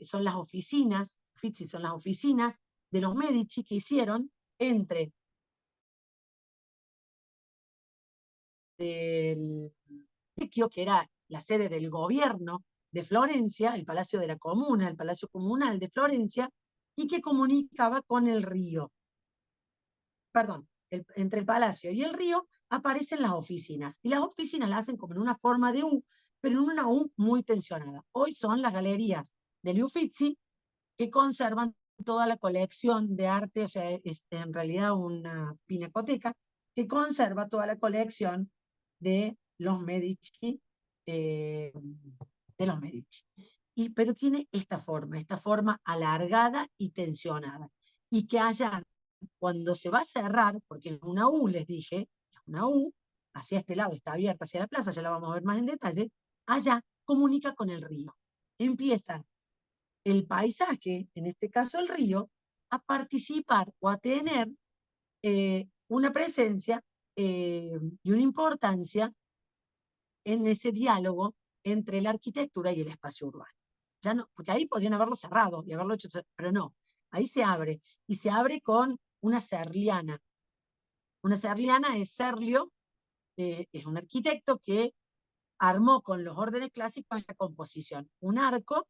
S1: son las oficinas, Uffizi son las oficinas de los Medici que hicieron entre el Vecchio, que era la sede del gobierno de Florencia, el Palacio de la Comuna, el Palacio Comunal de Florencia, y que comunicaba con el río. Perdón, entre el palacio y el río aparecen las oficinas, y las oficinas las hacen como en una forma de U, pero en una U muy tensionada. Hoy son las galerías del Uffizi, que conservan toda la colección de arte, o sea, es en realidad una pinacoteca, que conserva toda la colección de los Medici, pero tiene esta forma alargada y tensionada, y que haya, cuando se va a cerrar, porque es una U, les dije, es una U, hacia este lado está abierta hacia la plaza, ya la vamos a ver más en detalle, allá comunica con el río. Empieza el paisaje, en este caso el río, a participar o a tener una presencia y una importancia en ese diálogo entre la arquitectura y el espacio urbano. Ya no, porque ahí podrían haberlo cerrado y haberlo hecho, pero no, ahí se abre, y se abre con una serliana. Una serliana es Serlio, es un arquitecto que armó con los órdenes clásicos esta composición. Un arco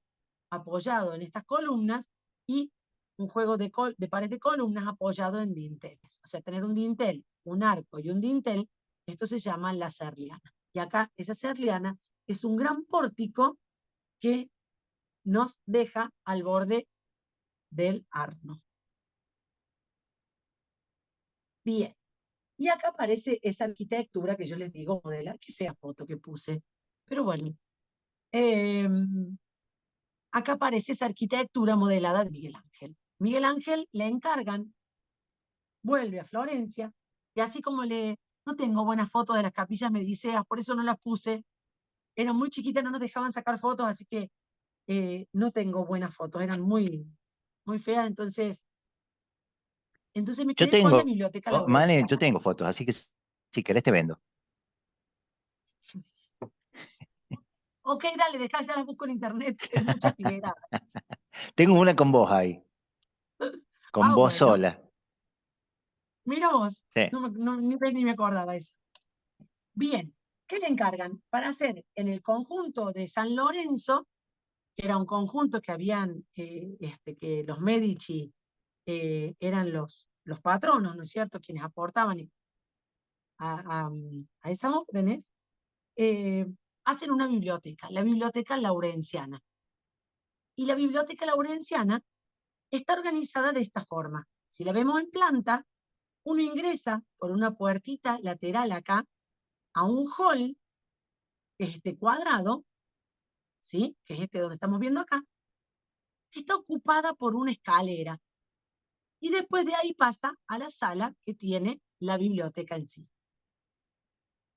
S1: apoyado en estas columnas y un juego de pares de columnas apoyado en dinteles. O sea, tener un dintel, un arco y un dintel, esto se llama la serliana. Y acá esa serliana es un gran pórtico que nos deja al borde del Arno. Bien. Y acá aparece esa arquitectura que yo les digo modela. Qué fea foto que puse. Pero bueno. Acá aparece esa arquitectura modelada de Miguel Ángel. Miguel Ángel le encargan, vuelve a Florencia, y así como no tengo buenas fotos de las capillas Mediceas, por eso no las puse. Eran muy chiquitas, no nos dejaban sacar fotos, así que no tengo buenas fotos, eran muy, muy feas, entonces me
S2: Yo
S1: quedé con la
S2: tengo,
S1: biblioteca
S2: Mane, yo
S1: laurenciana.
S2: tengo fotos, así que si querés te vendo.
S1: Ok, dale, dejá, ya las busco en internet, que hay muchas liberadas.
S2: Tengo una con vos ahí, con
S1: Ah,
S2: vos
S1: bueno,
S2: sola.
S1: mira vos,
S2: Sí.
S1: ni me acordaba eso. Bien, ¿qué le encargan? Para hacer en el conjunto de San Lorenzo, que era un conjunto que habían, que los Medici eran los patronos, ¿no es cierto?, quienes aportaban a esas órdenes, eh, hacen una biblioteca, la Biblioteca Laurenciana. Y la Biblioteca Laurenciana está organizada de esta forma. Si la vemos en planta, uno ingresa por una puertita lateral acá a un hall, que es este cuadrado, ¿sí?, que es este donde estamos viendo acá, que está ocupada por una escalera. Y después de ahí pasa a la sala que tiene la biblioteca en sí.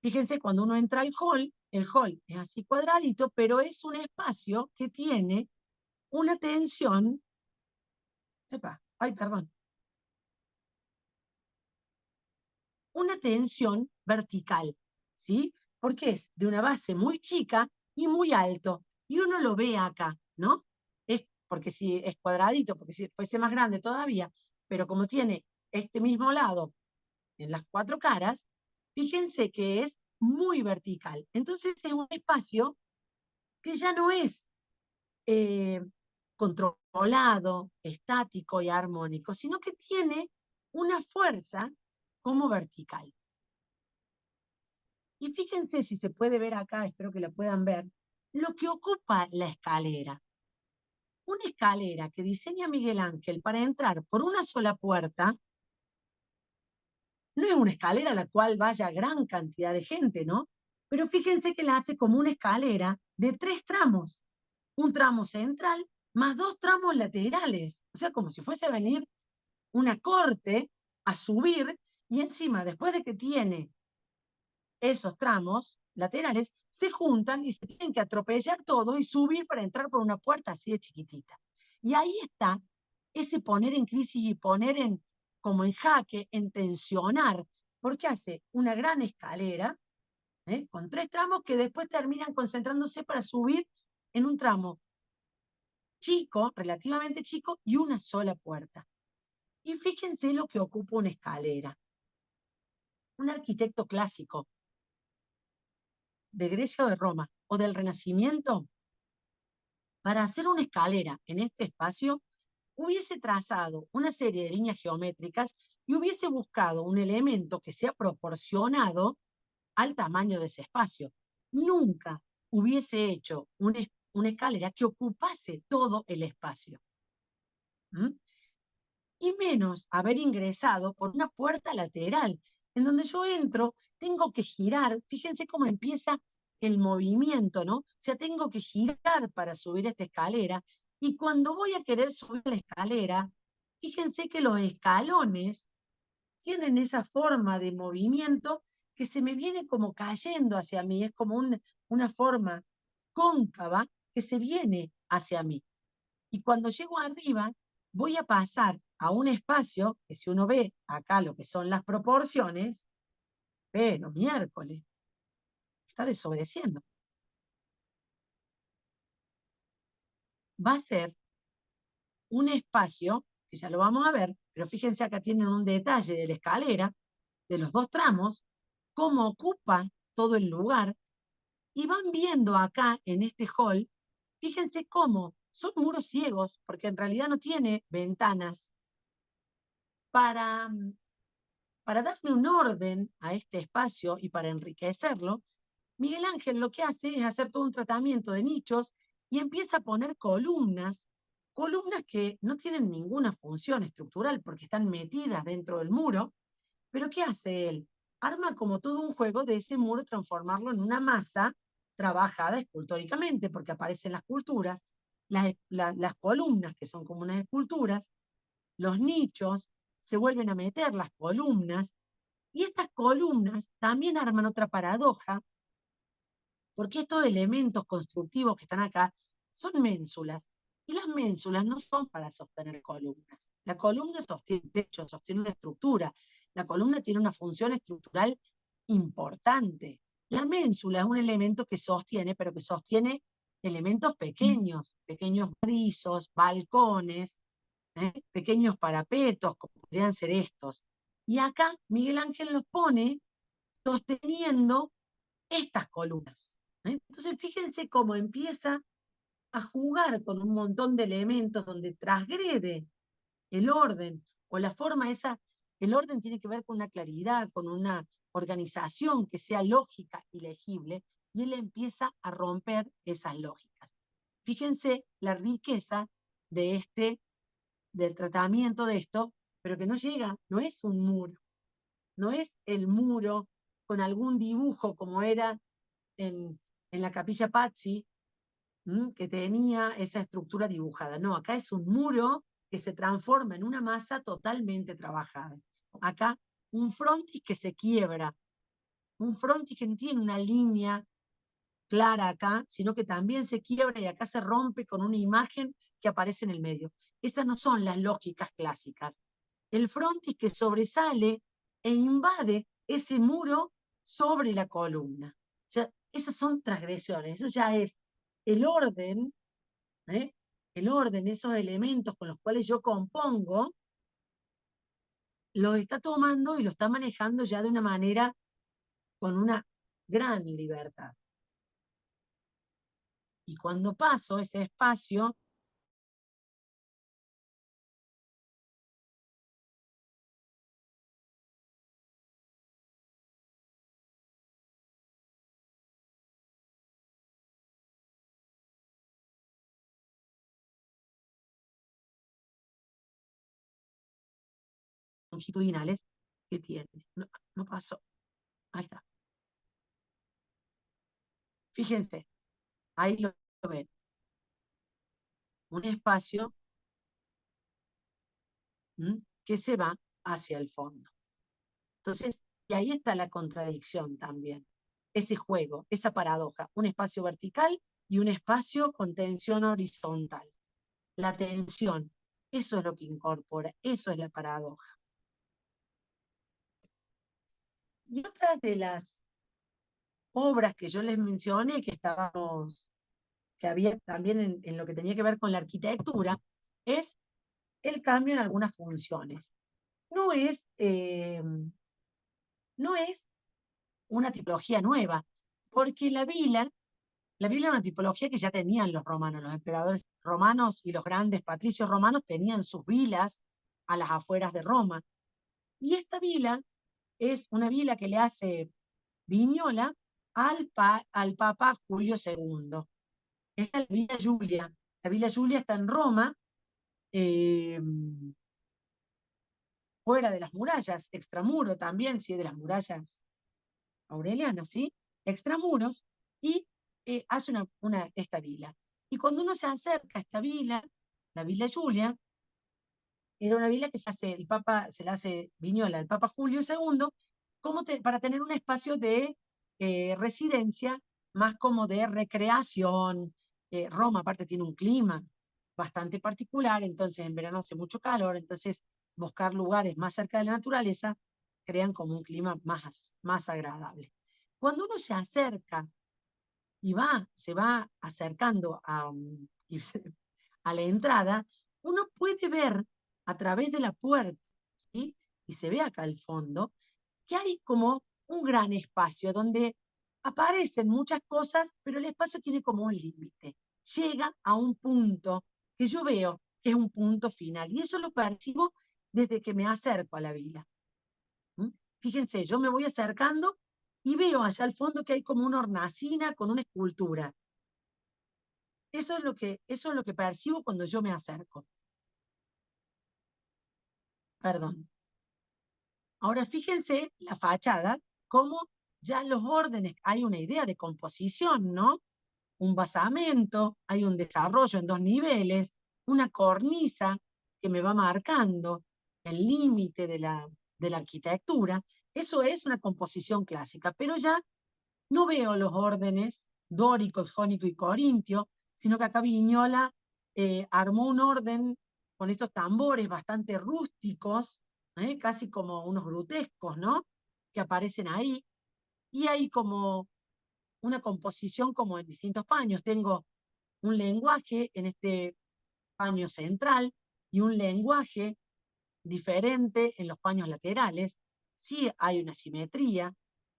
S1: Fíjense, cuando uno entra al hall, el hall es así cuadradito, pero es un espacio que tiene una tensión, perdón, una tensión vertical, ¿sí? Porque es de una base muy chica y muy alto, y uno lo ve acá, ¿no? Es porque si es cuadradito, porque si fuese más grande todavía, pero como tiene este mismo lado en las cuatro caras, fíjense que es muy vertical. Entonces es un espacio que ya no es eh, controlado, estático y armónico, sino que tiene una fuerza como vertical. Y fíjense si se puede ver acá, espero que lo puedan ver, lo que ocupa la escalera. Una escalera que diseña Miguel Ángel para entrar por una sola puerta, no es una escalera a la cual vaya gran cantidad de gente, ¿no? Pero fíjense que la hace como una escalera de 3 tramos. Un tramo central más 2 tramos laterales. O sea, como si fuese a venir una corte a subir, y encima, después de que tiene esos tramos laterales, se juntan y se tienen que atropellar todos y subir para entrar por una puerta así de chiquitita. Y ahí está ese poner en crisis y poner como en jaque, en tensionar, porque hace una gran escalera, con 3 tramos que después terminan concentrándose para subir en un tramo chico, relativamente chico, y una sola puerta. Y fíjense lo que ocupa una escalera. Un arquitecto clásico de Grecia o de Roma o del Renacimiento, para hacer una escalera en este espacio, hubiese trazado una serie de líneas geométricas y hubiese buscado un elemento que sea proporcionado al tamaño de ese espacio. Nunca hubiese hecho una escalera que ocupase todo el espacio. ¿Mm? Y menos haber ingresado por una puerta lateral, en donde yo entro, tengo que girar, fíjense cómo empieza el movimiento, ¿no? O sea, tengo que girar para subir esta escalera, y cuando voy a querer subir la escalera, fíjense que los escalones tienen esa forma de movimiento que se me viene como cayendo hacia mí, es como una forma cóncava que se viene hacia mí. Y cuando llego arriba, voy a pasar a un espacio que, si uno ve acá lo que son las proporciones, pero miércoles, está desobedeciendo. Va a ser un espacio, que ya lo vamos a ver, pero fíjense acá tienen un detalle de la escalera, de los 2 tramos, cómo ocupa todo el lugar, y van viendo acá en este hall, fíjense cómo son muros ciegos, porque en realidad no tiene ventanas. Para darle un orden a este espacio y para enriquecerlo, Miguel Ángel lo que hace es hacer todo un tratamiento de nichos y empieza a poner columnas, columnas que no tienen ninguna función estructural porque están metidas dentro del muro, pero ¿qué hace él? Arma como todo un juego de ese muro, transformarlo en una masa trabajada escultóricamente, porque aparecen las culturas, las columnas que son como unas esculturas, los nichos, se vuelven a meter las columnas, y estas columnas también arman otra paradoja, porque estos elementos constructivos que están acá son ménsulas, y las ménsulas no son para sostener columnas. La columna sostiene el techo, sostiene una estructura. La columna tiene una función estructural importante. La ménsula es un elemento que sostiene, pero que sostiene elementos pequeños, pequeños balizos, balcones, pequeños parapetos, como podrían ser estos. Y acá Miguel Ángel los pone sosteniendo estas columnas. Entonces fíjense cómo empieza a jugar con un montón de elementos donde transgrede el orden o la forma esa. El orden tiene que ver con una claridad, con una organización que sea lógica y legible, y él empieza a romper esas lógicas. Fíjense la riqueza de del tratamiento de esto, pero que no llega, no es un muro, no es el muro con algún dibujo como era en la Capilla Pazzi, que tenía esa estructura dibujada. No, acá es un muro que se transforma en una masa totalmente trabajada. Acá un frontis que se quiebra, un frontis que no tiene una línea clara acá, sino que también se quiebra y acá se rompe con una imagen que aparece en el medio. Esas no son las lógicas clásicas. El frontis que sobresale e invade ese muro sobre la columna. O sea, esas son transgresiones, eso ya es el orden, ¿eh? El orden, esos elementos con los cuales yo compongo, los está tomando y lo está manejando ya de una manera con una gran libertad. Y cuando paso ese espacio, longitudinales que tiene. No, no pasó. Ahí está. Fíjense, ahí lo ven. Un espacio que se va hacia el fondo. Entonces, y ahí está la contradicción también. Ese juego, esa paradoja, un espacio vertical y un espacio con tensión horizontal. La tensión Eso es lo que incorpora, eso es la paradoja. Y otra de las obras que yo les mencioné, que había también en lo que tenía que ver con la arquitectura, es el cambio en algunas funciones. No es, no es una tipología nueva, porque la vila era una tipología que ya tenían los romanos, los emperadores romanos y los grandes patricios romanos tenían sus vilas a las afueras de Roma. Y esta vila es una vila que le hace Viñola al Papa Julio II. Esta es la Villa Giulia. La Villa Giulia está en Roma, eh, fuera de las murallas, extramuro también, sí, de las murallas aurelianas, ¿sí? Extramuros, y hace esta vila. Y cuando uno se acerca a esta vila, la Villa Giulia, era una vila que se la hace Viñola al Papa Julio II, para tener un espacio de residencia más como de recreación. Roma aparte tiene un clima bastante particular, entonces en verano hace mucho calor, entonces buscar lugares más cerca de la naturaleza crean como un clima más agradable. Cuando uno se acerca y se va acercando a la entrada, uno puede ver a través de la puerta, ¿sí? Y se ve acá al fondo, que hay como un gran espacio donde aparecen muchas cosas, pero el espacio tiene como un límite. Llega a un punto que yo veo que es un punto final, y eso lo percibo desde que me acerco a la vila. ¿Mm? Fíjense, yo me voy acercando y veo allá al fondo que hay como una hornacina con una escultura. Eso es lo que percibo cuando yo me acerco. Perdón. Ahora fíjense la fachada, cómo ya los órdenes, hay una idea de composición, ¿no? Un basamento, hay un desarrollo en 2 niveles, una cornisa que me va marcando el límite de la arquitectura. Eso es una composición clásica, pero ya no veo los órdenes dórico, jónico y corintio, sino que acá Viñola armó un orden con estos tambores bastante rústicos, casi como unos grutescos, ¿no? Que aparecen ahí, y hay como una composición como en distintos paños. Tengo un lenguaje en este paño central y un lenguaje diferente en los paños laterales. Sí hay una simetría.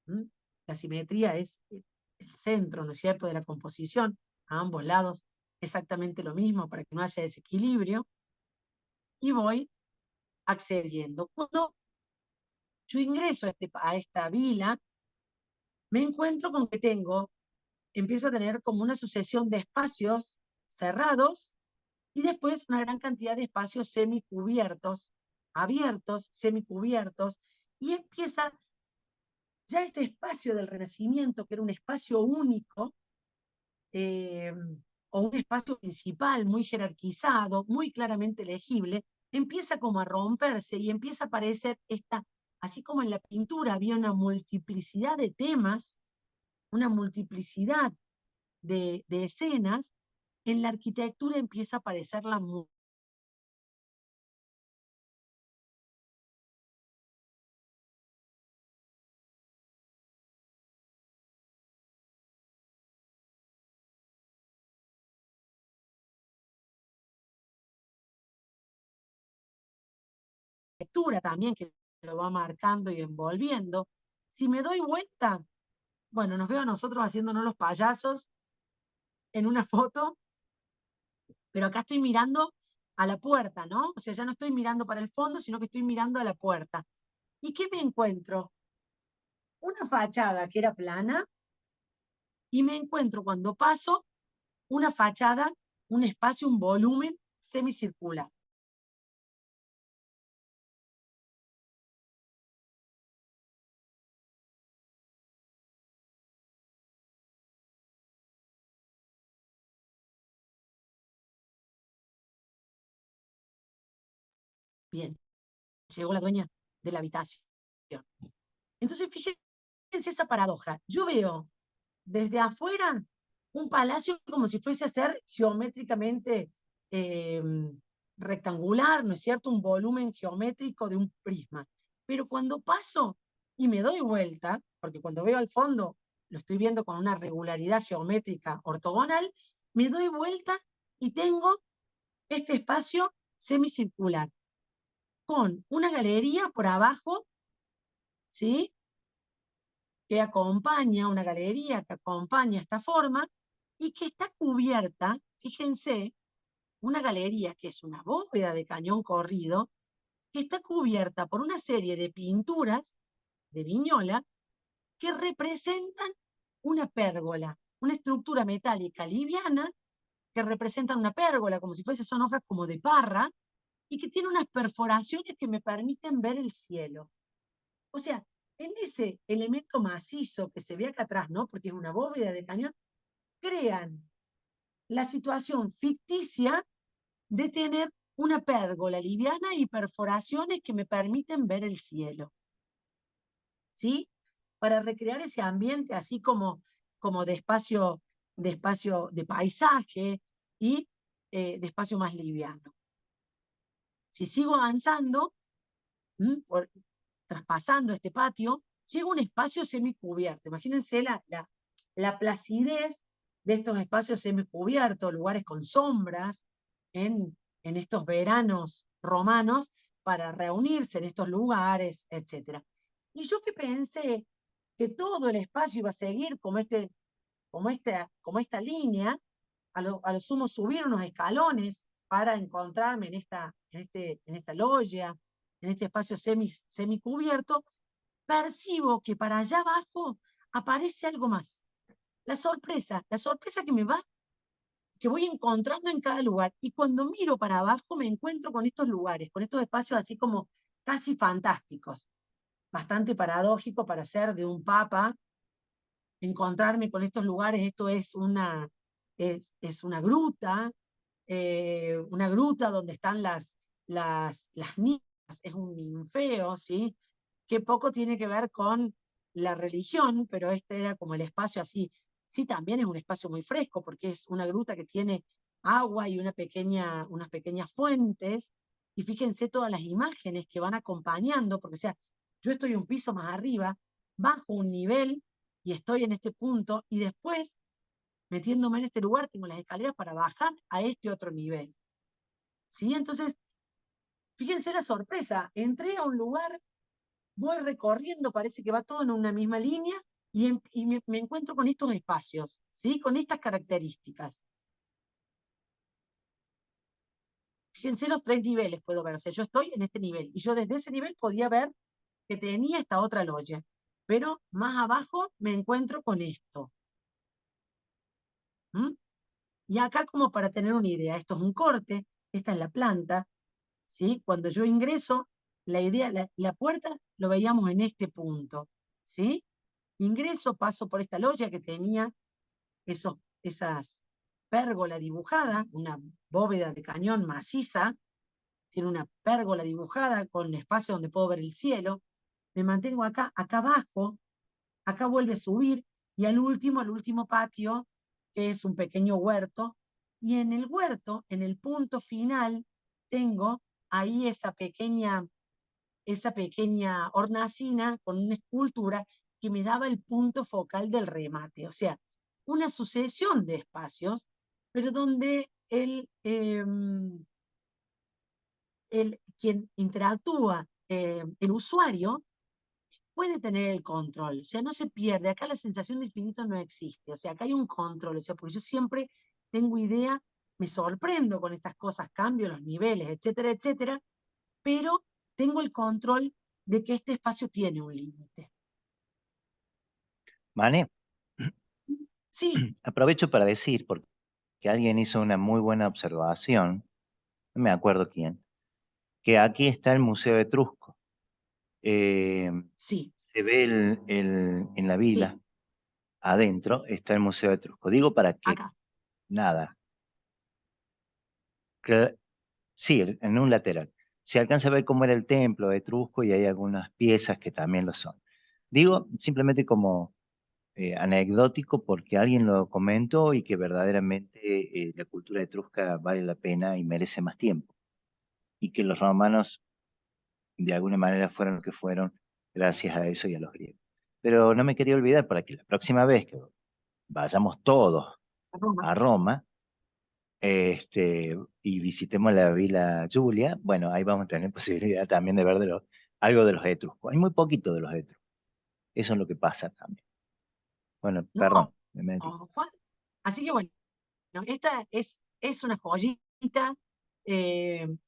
S1: ¿M? La simetría es el centro, ¿no es cierto?, de la composición, a ambos lados exactamente lo mismo para que no haya desequilibrio, y voy accediendo. Cuando yo ingreso a esta vila, me encuentro con que empiezo a tener como una sucesión de espacios cerrados y después una gran cantidad de espacios semicubiertos, abiertos, semicubiertos, y empieza ya ese espacio del Renacimiento, que era un espacio único, eh, o un espacio principal muy jerarquizado, muy claramente legible, empieza como a romperse y empieza a aparecer así como en la pintura había una multiplicidad de temas, una multiplicidad de escenas, en la arquitectura empieza a aparecer la arquitectura también, que lo va marcando y envolviendo. Si me doy vuelta, bueno, nos veo a nosotros haciéndonos los payasos en una foto, pero acá estoy mirando a la puerta, ¿no? O sea, ya no estoy mirando para el fondo, sino que estoy mirando a la puerta. ¿Y qué me encuentro? Una fachada que era plana, y me encuentro cuando paso una fachada, un espacio, un volumen semicircular. Bien, llegó la dueña de la habitación. Entonces, fíjense esa paradoja. Yo veo desde afuera un palacio como si fuese a ser geométricamente eh, rectangular, ¿no es cierto? Un volumen geométrico de un prisma. Pero cuando paso y me doy vuelta, porque cuando veo al fondo lo estoy viendo con una regularidad geométrica ortogonal, me doy vuelta y tengo este espacio semicircular con una galería por abajo, ¿sí? Que acompaña, una galería que acompaña esta forma y que está cubierta, fíjense, una galería que es una bóveda de cañón corrido, que está cubierta por una serie de pinturas de Viñola que representan una pérgola, una estructura metálica liviana que representan una pérgola, como si fuese, son hojas como de parra, y que tiene unas perforaciones que me permiten ver el cielo. O sea, en ese elemento macizo que se ve acá atrás, ¿no? Porque es una bóveda de cañón, crean la situación ficticia de tener una pérgola liviana y perforaciones que me permiten ver el cielo. ¿Sí? Para recrear ese ambiente así como de espacio, de paisaje y de espacio más liviano. Si sigo avanzando, traspasando este patio, llego a un espacio semicubierto. Imagínense la placidez de estos espacios semicubiertos, lugares con sombras, en estos veranos romanos, para reunirse en estos lugares, etc. Y yo que pensé que todo el espacio iba a seguir como esta línea, a lo sumo subir unos escalones para encontrarme en esta logia, en este espacio semicubierto, percibo que para allá abajo aparece algo más. La sorpresa que voy encontrando en cada lugar. Y cuando miro para abajo me encuentro con estos lugares, con estos espacios así como casi fantásticos. Bastante paradójico para ser de un papa, encontrarme con estos lugares. Esto es es una gruta donde están las ninfas, es un ninfeo, ¿sí? Que poco tiene que ver con la religión, pero este era como el espacio así. Sí, también es un espacio muy fresco, porque es una gruta que tiene agua y unas pequeñas fuentes, y fíjense todas las imágenes que van acompañando, porque o sea, yo estoy un piso más arriba, bajo un nivel, y estoy en este punto, y después, metiéndome en este lugar, tengo las escaleras para bajar a este otro nivel. ¿Sí? Entonces, fíjense la sorpresa, entré a un lugar, voy recorriendo, parece que va todo en una misma línea, y me encuentro con estos espacios, ¿sí? Con estas características. Fíjense los 3 niveles puedo ver, o sea, yo estoy en este nivel, y yo desde ese nivel podía ver que tenía esta otra loya, pero más abajo me encuentro con esto. ¿Mm? Y acá, como para tener una idea, esto es un corte, esta es la planta, ¿sí? Cuando yo ingreso, la puerta lo veíamos en este punto, ¿sí? Ingreso, paso por esta loya que tenía esas pérgola dibujada, una bóveda de cañón maciza, tiene una pérgola dibujada con espacio donde puedo ver el cielo. Me mantengo acá abajo, acá vuelve a subir, y al último patio, que es un pequeño huerto, y en el huerto, en el punto final, tengo ahí esa pequeña hornacina con una escultura que me daba el punto focal del remate. O sea, una sucesión de espacios, pero donde quien interactúa, el usuario, puede tener el control. O sea, no se pierde. Acá la sensación de infinito no existe. O sea, acá hay un control. O sea, porque yo siempre tengo idea, me sorprendo con estas cosas, cambio los niveles, etcétera, etcétera, pero tengo el control de que este espacio tiene un límite.
S2: Mane,
S1: Sí,
S2: aprovecho para decir, porque alguien hizo una muy buena observación, no me acuerdo quién, que aquí está el Museo Etrusco. Eh,
S1: sí,
S2: Se ve en la vila,
S1: sí,
S2: adentro está el Museo Etrusco. Digo para que,
S1: acá.
S2: nada, sí, en un lateral. Se alcanza a ver cómo era el templo etrusco y hay algunas piezas que también lo son. Digo simplemente como anecdótico porque alguien lo comentó y que verdaderamente la cultura etrusca vale la pena y merece más tiempo. y que los romanos de alguna manera fueron lo que fueron gracias a eso y a los griegos. Pero no me quería olvidar para que la próxima vez que vayamos todos
S1: Roma.
S2: a Roma, y visitemos la Villa Giulia, bueno, ahí vamos a tener posibilidad también de ver algo de los etruscos. Hay muy poquito de los etruscos. Eso es lo que pasa también. Bueno,
S1: No,
S2: perdón, me metí.
S1: Juan. Así que bueno, esta es una joyita,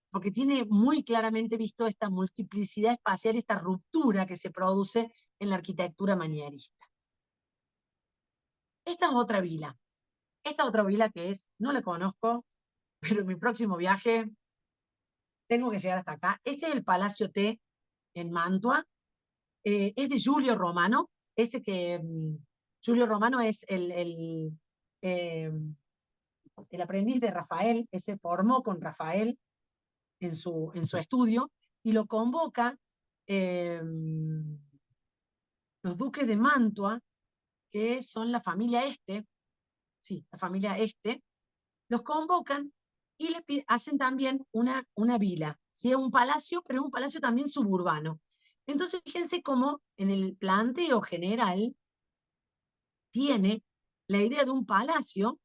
S1: porque tiene muy claramente visto esta multiplicidad espacial, esta ruptura que se produce en la arquitectura manierista. Esta es otra vila. Esta otra vila que no la conozco, pero en mi próximo viaje tengo que llegar hasta acá. Este es el Palacio T en Mantua. Es de Giulio Romano. Ese que Giulio Romano es eh, el aprendiz de Rafael, que se formó con Rafael en su estudio, y lo convoca eh, los duques de Mantua, que son la familia sí, la familia los convocan y hacen también una vila. ¿Sí? Es un palacio, pero es un palacio también suburbano. Entonces, fíjense cómo en el planteo general tiene la idea de un palacio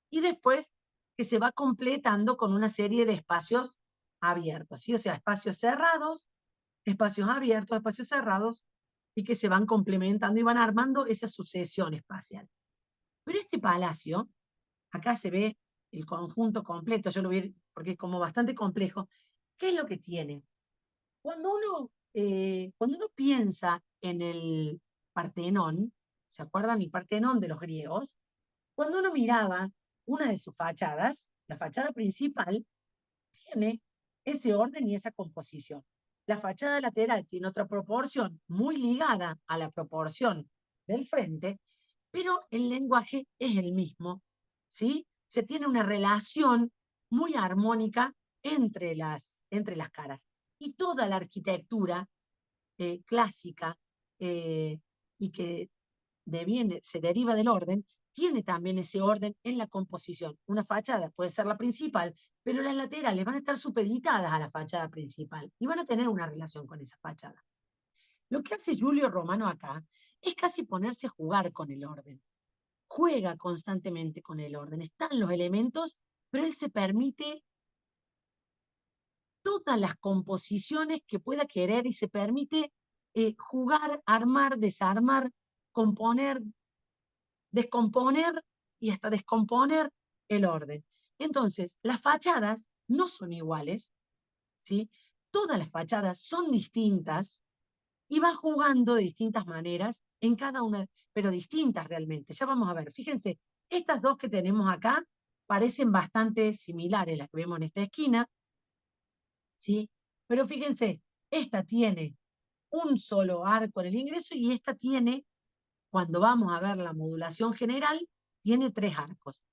S1: y después que se va completando con una serie de espacios abiertos, ¿sí? O sea, espacios cerrados, espacios abiertos, espacios cerrados, y que se van complementando y van armando esa sucesión espacial. Pero este palacio, acá se ve el conjunto completo, yo lo vi porque es como bastante complejo. ¿Qué es lo que tiene? Cuando uno piensa en el Partenón, ¿se acuerdan el Partenón de los griegos? Cuando uno miraba una de sus fachadas, la fachada principal tiene ese orden y esa composición. La fachada lateral tiene otra proporción muy ligada a la proporción del frente, pero el lenguaje es el mismo, ¿sí? Se tiene una relación muy armónica entre las caras. Y toda la arquitectura clásica eh, y que se deriva del orden, tiene también ese orden en la composición. Una fachada puede ser la principal, pero las laterales van a estar supeditadas a la fachada principal y van a tener una relación con esa fachada. Lo que hace Giulio Romano acá es casi ponerse a jugar con el orden. Juega constantemente con el orden. Están los elementos, pero él se permite todas las composiciones que pueda querer y se permite jugar, armar, desarmar, componer, descomponer y hasta descomponer el orden. Entonces, las fachadas no son iguales, ¿sí? Todas las fachadas son distintas y va jugando de distintas maneras en cada una, pero distintas realmente. Ya vamos a ver, fíjense, estas dos que tenemos acá parecen bastante similares, las que vemos en esta esquina, ¿sí? Pero fíjense, esta tiene un solo arco en el ingreso y esta tiene, cuando vamos a ver la modulación general, tiene 3 arcos.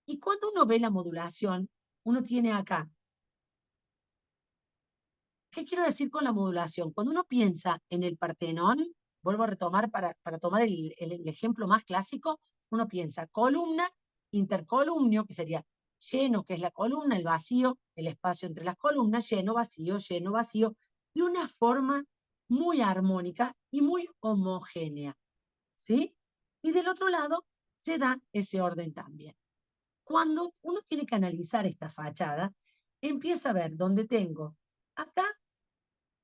S1: Y cuando uno ve la modulación, uno tiene acá. ¿Qué quiero decir con la modulación? Cuando uno piensa en el Partenón, vuelvo a retomar para tomar el ejemplo más clásico, uno piensa columna, intercolumnio, que sería lleno, que es la columna, el vacío, el espacio entre las columnas, lleno, vacío, de una forma muy armónica y muy homogénea, ¿sí? Y del otro lado se da ese orden también. Cuando uno tiene que analizar esta fachada, empieza a ver dónde tengo acá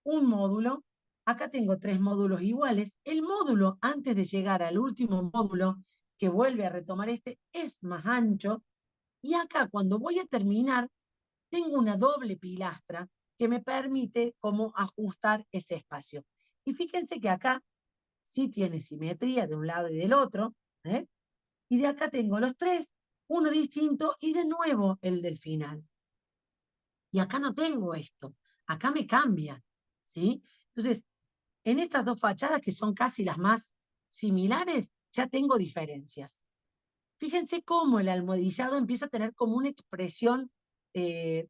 S1: un módulo, acá tengo 3 módulos iguales, el módulo antes de llegar al último módulo, que vuelve a retomar es más ancho, y acá cuando voy a terminar, tengo una doble pilastra que me permite como ajustar ese espacio. Y fíjense que acá sí tiene simetría de un lado y del otro, ¿eh? Y de acá tengo los 3, uno distinto y de nuevo el del final. Y acá no tengo esto, acá me cambia, ¿sí? Entonces, en estas dos fachadas, que son casi las más similares, ya tengo diferencias. Fíjense cómo el almohadillado empieza a tener como una expresión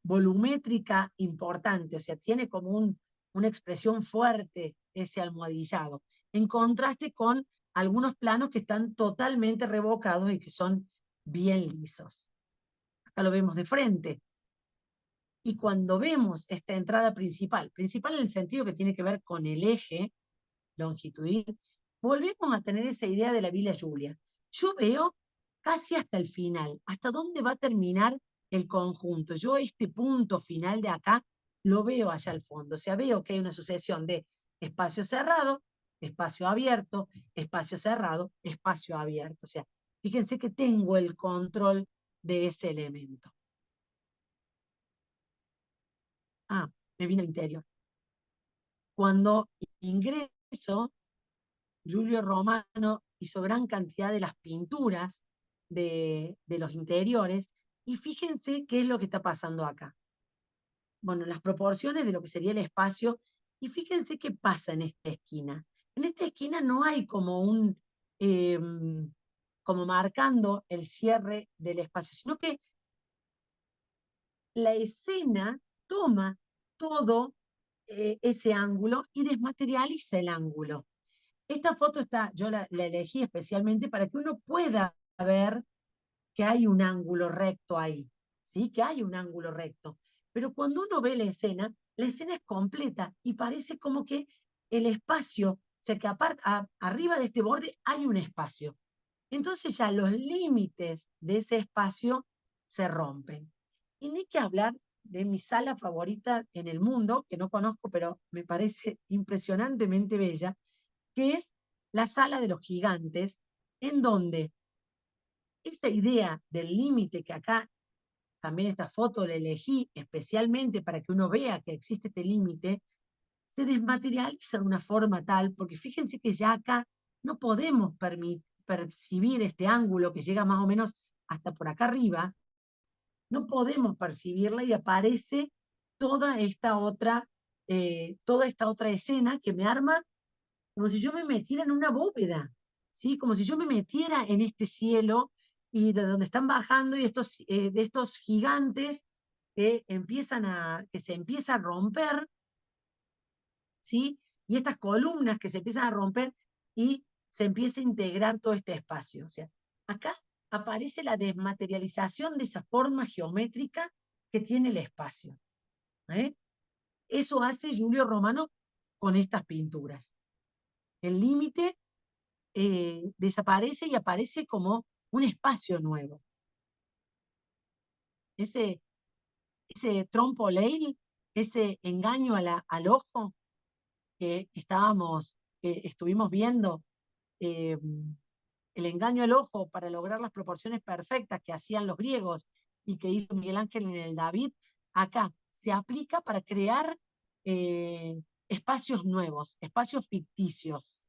S1: volumétrica importante, o sea, tiene como una expresión fuerte ese almohadillado, en contraste con algunos planos que están totalmente revocados y que son bien lisos. Acá lo vemos de frente. Y cuando vemos esta entrada principal en el sentido que tiene que ver con el eje longitudinal, volvemos a tener esa idea de la Villa Giulia. Yo veo casi hasta el final, hasta dónde va a terminar el conjunto. Yo este punto final de acá lo veo allá al fondo. O sea, veo que hay una sucesión de espacio cerrado, espacio abierto, espacio cerrado, espacio abierto. O sea, fíjense que tengo el control de ese elemento. Ah, me vine al interior. Cuando ingreso, Giulio Romano hizo gran cantidad de las pinturas de los interiores, y fíjense qué es lo que está pasando acá. Bueno, las proporciones de lo que sería el espacio, y fíjense qué pasa en esta esquina. En esta esquina no hay como eh, como marcando el cierre del espacio, sino que la escena toma todo ese ángulo y desmaterializa el ángulo. Esta foto yo la elegí especialmente para que uno pueda ver que hay un ángulo recto ahí, ¿sí? Que hay un ángulo recto. Pero cuando uno ve la escena es completa y parece como que el espacio, o sea, que arriba de este borde hay un espacio. Entonces ya los límites de ese espacio se rompen. Y ni que hablar de mi sala favorita en el mundo, que no conozco, pero me parece impresionantemente bella, que es la sala de los gigantes, en donde esa idea del límite, que acá también esta foto la elegí especialmente para que uno vea que existe este límite, se desmaterializa de una forma tal, porque fíjense que ya acá no podemos percibir este ángulo que llega más o menos hasta por acá arriba, no podemos percibirla y aparece toda toda esta otra escena que me arma como si yo me metiera en una bóveda, ¿sí? Como si yo me metiera en este cielo y de donde están bajando, y de estos gigantes que se empieza a romper, ¿sí? Y estas columnas que se empiezan a romper y se empieza a integrar todo este espacio. O sea, acá aparece la desmaterialización de esa forma geométrica que tiene el espacio. ¿Eh? Eso hace Giulio Romano con estas pinturas. El límite desaparece y aparece como un espacio nuevo. Ese, ese trompo l'œil, ese engaño al ojo que estuvimos viendo, eh, el engaño al ojo para lograr las proporciones perfectas que hacían los griegos y que hizo Miguel Ángel en el David, acá se aplica para crear espacios nuevos, espacios ficticios.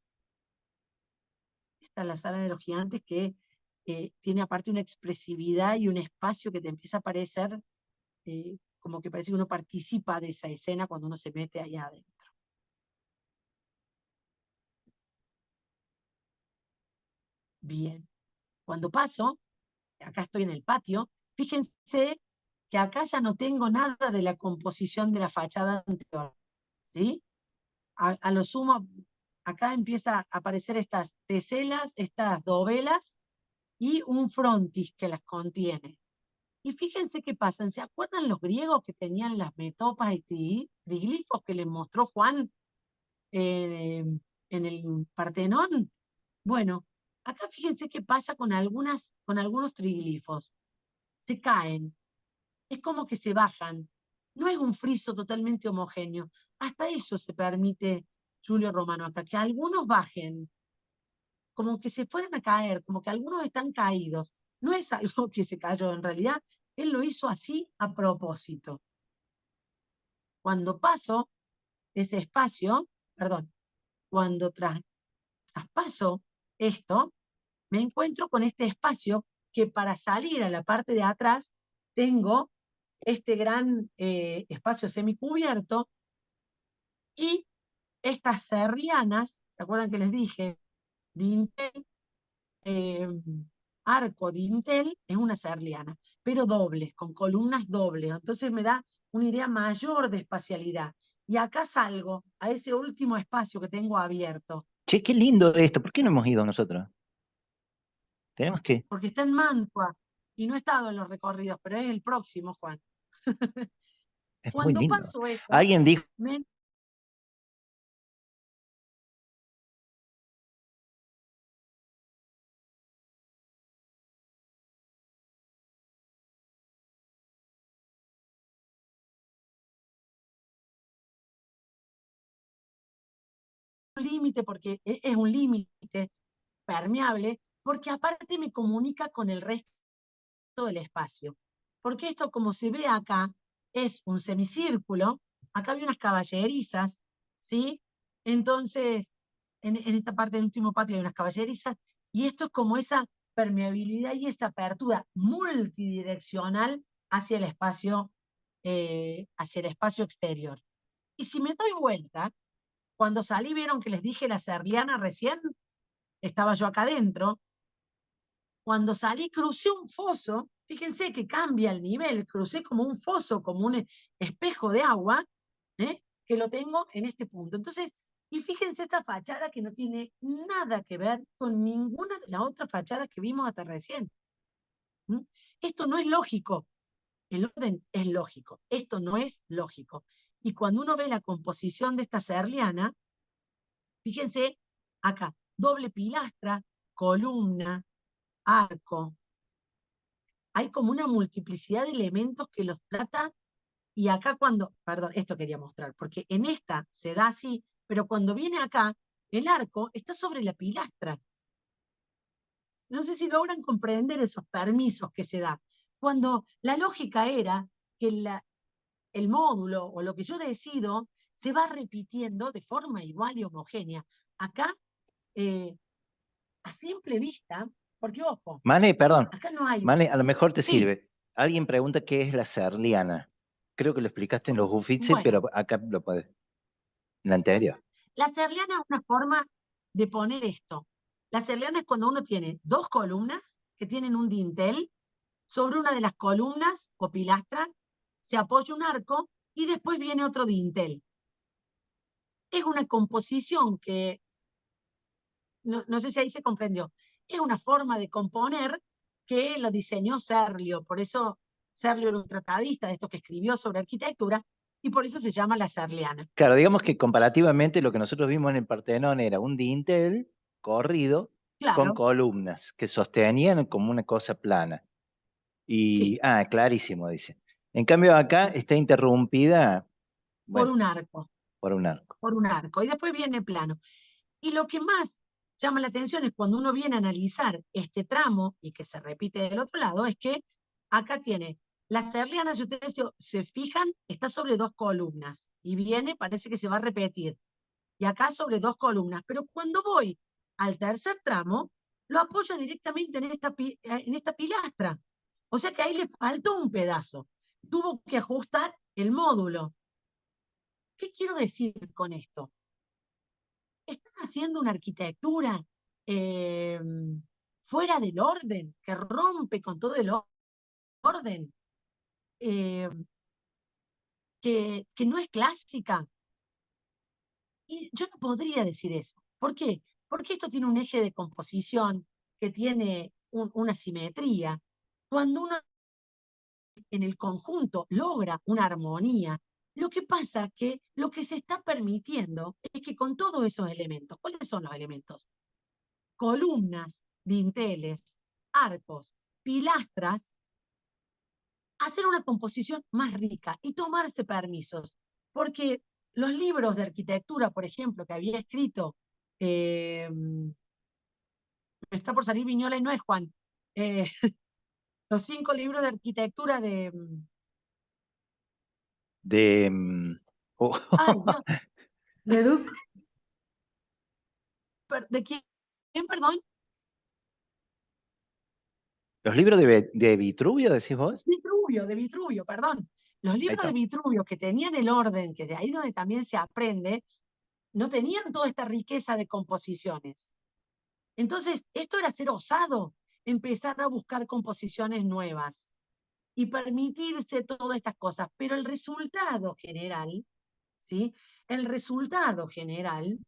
S1: Esta es la sala de los gigantes, que tiene aparte una expresividad y un espacio que te empieza a parecer como que parece que uno participa de esa escena cuando uno se mete allá adentro. Bien, cuando paso, acá estoy en el patio, fíjense que acá ya no tengo nada de la composición de la fachada anterior, ¿sí? A lo sumo, acá empieza a aparecer estas teselas, estas dovelas, y un frontis que las contiene. Y fíjense qué pasan. ¿Se acuerdan los griegos que tenían las metopas y triglifos que les mostró Juan eh, en el Partenón? Bueno, acá fíjense qué pasa con algunos triglifos. Se caen, es como que se bajan. No es un friso totalmente homogéneo. Hasta eso se permite Giulio Romano acá, que algunos bajen, como que se fueran a caer, como que algunos están caídos. No es algo que se cayó, en realidad él lo hizo así a propósito. Cuando paso ese espacio, perdón, cuando traspaso esto, me encuentro con este espacio que, para salir a la parte de atrás, tengo este gran espacio semicubierto, y estas serlianas, ¿se acuerdan que les dije? Dintel, eh, arco dintel es una serliana, pero dobles, con columnas dobles. Entonces me da una idea mayor de espacialidad. Y acá salgo a ese último espacio que tengo abierto,
S2: Che, qué lindo esto. ¿Por qué no hemos ido nosotros? Tenemos que.
S1: porque está en Mantua y no he estado en los recorridos, pero es el próximo, Juan.
S2: Es muy
S1: Cuando
S2: lindo.
S1: pasó esto,
S2: Alguien dijo,
S1: me un límite, porque es un límite permeable, porque aparte me comunica con el resto del espacio. Porque esto, como se ve acá, es un semicírculo. Acá había unas caballerizas, ¿sí? Entonces, en esta parte del último patio hay unas caballerizas, y esto es como esa permeabilidad y esa apertura multidireccional hacia el espacio exterior. Y si me doy vuelta, cuando salí, vieron que les dije la serliana recién, estaba yo acá adentro. Cuando salí, crucé un foso, fíjense que cambia el nivel, crucé como un foso, como un espejo de agua, que lo tengo en este punto. Entonces, y fíjense esta fachada que no tiene nada que ver con ninguna de las otras fachadas que vimos hasta recién. ¿Mm? Esto no es lógico. El orden es lógico. Esto no es lógico. Y cuando uno ve la composición de esta serliana, fíjense acá, doble pilastra, columna, arco. Hay como una multiplicidad de elementos que los trata, y acá perdón, esto quería mostrar, porque en esta se da así, pero cuando viene acá, el arco está sobre la pilastra. No sé si logran comprender esos permisos que se da. Cuando la lógica era que el módulo o lo que yo decido se va repitiendo de forma igual y homogénea. Acá, eh, a simple vista, porque ojo,
S2: Mane, perdón,
S1: acá no hay.
S2: Mane, a lo mejor te
S1: Sí,
S2: sirve. Alguien pregunta qué es la serliana. Creo que lo explicaste en los Uffizi,
S1: bueno,
S2: pero acá lo podés. En la anterior.
S1: la serliana es una forma de poner esto. La serliana es cuando uno tiene dos columnas que tienen un dintel, sobre una de las columnas o pilastra se apoya un arco y después viene otro dintel. Es una composición que, no sé si ahí se comprendió, es una forma de componer que lo diseñó Serlio. Por eso Serlio era un tratadista de esto que escribió sobre arquitectura, y por eso se llama la serliana.
S2: Claro, digamos que comparativamente lo que nosotros vimos en el Partenón era un dintel corrido con
S1: Claro,
S2: columnas que sostenían como una cosa plana.
S1: sí,
S2: Clarísimo, dice. En cambio acá está interrumpida,
S1: por
S2: bueno,
S1: un arco,
S2: por un arco.
S1: por un arco. Y después viene plano. Y lo que más llama la atención es cuando uno viene a analizar este tramo, y que se repite del otro lado, es que acá tiene la serliana, si ustedes se fijan, está sobre dos columnas, y viene, parece que se va a repetir, y acá sobre dos columnas, pero cuando voy al tercer tramo, lo apoya directamente en esta pilastra. O sea que ahí le faltó un pedazo. Tuvo que ajustar el módulo. ¿Qué quiero decir con esto? Están haciendo una arquitectura eh, fuera del orden, que rompe con todo el orden, eh, que no es clásica. Y yo no podría decir eso. ¿Por qué? Porque esto tiene un eje de composición que tiene una simetría. Cuando uno en el conjunto logra una armonía, lo que pasa que lo que se está permitiendo es que con todos esos elementos, ¿cuáles son los elementos? Columnas, dinteles, arcos, pilastras, hacer una composición más rica y tomarse permisos. Porque los libros de arquitectura, por ejemplo, que había escrito, está por salir Viñola y no es Juan, eh, los 5 libros de arquitectura de...
S2: De, oh,
S1: Ay, Dios,
S3: Leduc,
S1: ¿de quién, perdón?
S2: ¿Los libros de Vitruvio, decís vos?
S1: De Vitruvio, perdón. Los
S2: Ahí
S1: libros de
S2: está.
S1: Vitruvio que tenían el orden, que de ahí donde también se aprende, no tenían toda esta riqueza de composiciones. Entonces, esto era ser osado, empezar a buscar composiciones nuevas y permitirse todas estas cosas. Pero el resultado general, ¿sí? El resultado general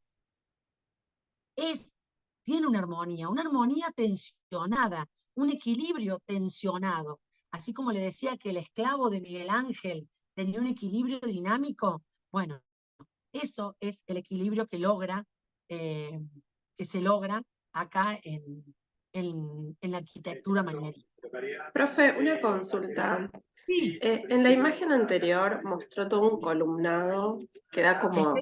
S1: tiene una armonía tensionada, un equilibrio tensionado. Así como le decía que el esclavo de Miguel Ángel tenía un equilibrio dinámico. Bueno, eso es el equilibrio que se logra acá en la arquitectura mañarina.
S3: Profe, una consulta.
S1: Sí,
S3: En la imagen anterior mostró todo un columnado que da como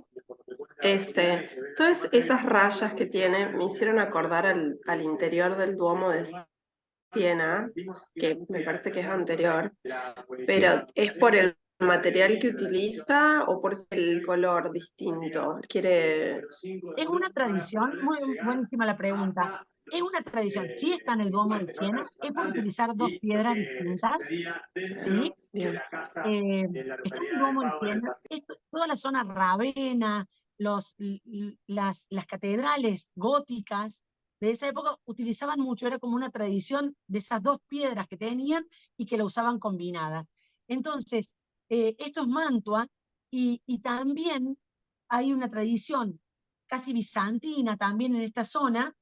S3: todas esas rayas que tiene me hicieron acordar al interior del Duomo de Siena, que me parece que es anterior, pero ¿es por el material que utiliza o por el color distinto? Quiere...
S1: es una tradición, muy buenísima la pregunta. Es una tradición, sí está en el Duomo de Siena, es por utilizar dos piedras distintas, ¿sí?
S3: Bien.
S1: Está en el Duomo de Siena, toda la zona Ravenna, las catedrales góticas de esa época utilizaban mucho, era como una tradición de esas dos piedras que tenían y que la usaban combinadas. Entonces, esto es Mantua y también hay una tradición casi bizantina también en esta zona,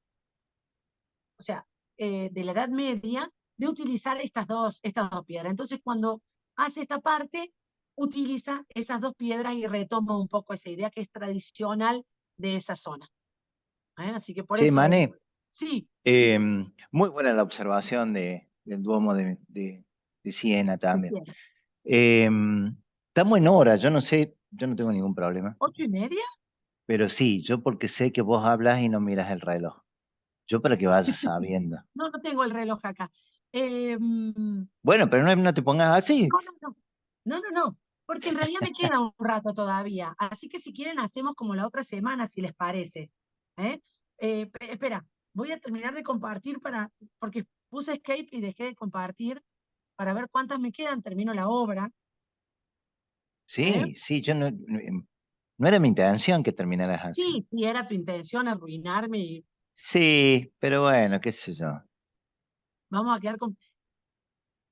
S1: o sea, de la Edad Media, de utilizar estas dos piedras. Entonces, cuando hace esta parte, utiliza esas dos piedras y retoma un poco esa idea que es tradicional de esa zona. Así que por
S2: Che,
S1: eso es.
S2: Mané,
S1: Sí,
S2: muy buena la observación del Duomo de Siena
S1: de
S2: también.
S1: piedra.
S2: Estamos en hora, yo no sé, yo no tengo ningún problema,
S1: 8:30.
S2: pero sí, yo porque sé que vos hablas y no miras el reloj. Yo para que vayas sabiendo.
S1: No, no tengo el reloj acá. No,
S2: Bueno, pero no te pongas así.
S1: no, no. No, no, no. Porque en realidad me queda un rato todavía. Así que si quieren, hacemos como la otra semana, si les parece. ¿Eh? Espera, voy a terminar de compartir porque puse escape y dejé de compartir para ver cuántas me quedan. Termino la obra. ¿Eh?
S2: Sí, sí, yo no era mi intención que terminaras así.
S1: Sí, sí, era tu intención arruinarme y
S2: Sí, pero bueno, qué sé yo.
S1: vamos a quedar con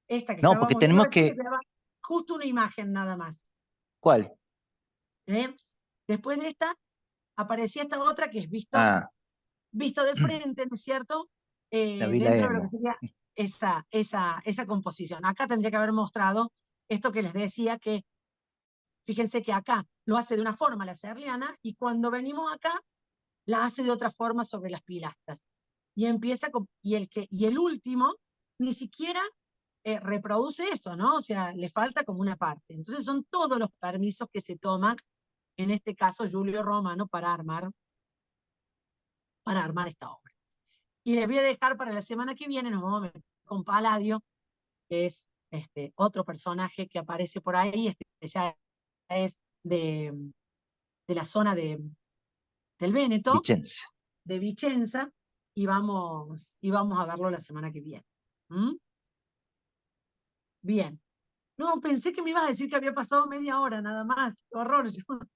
S1: esta que
S2: No, porque
S1: estábamos viendo
S2: tenemos
S1: recién, que
S2: que.
S1: quedaba justo una imagen nada más.
S2: ¿Cuál?
S1: ¿Eh? Después de esta, aparecía esta otra que es
S2: Ah,
S1: visto de frente, ¿no es cierto?
S2: la Vila
S1: Dentro de lo que
S2: Emo.
S1: sería esa composición. Acá tendría que haber mostrado esto que les decía, que fíjense que acá lo hace de una forma la serliana y cuando venimos acá la hace de otra forma sobre las pilastras. Y empieza y el último ni siquiera reproduce eso, ¿no? O sea, le falta como una parte. Entonces son todos los permisos que se toman, en este caso Julio Romano, para armar esta obra. Y les voy a dejar para la semana que viene, nos vamos a ver con Palladio, que es otro personaje que aparece por ahí, ya es de la zona del Véneto,
S2: Vicenza.
S1: de Vicenza, y vamos a verlo la semana que viene. ¿Mm? Bien. No, pensé que me ibas a decir que había pasado media hora nada más. Qué horror.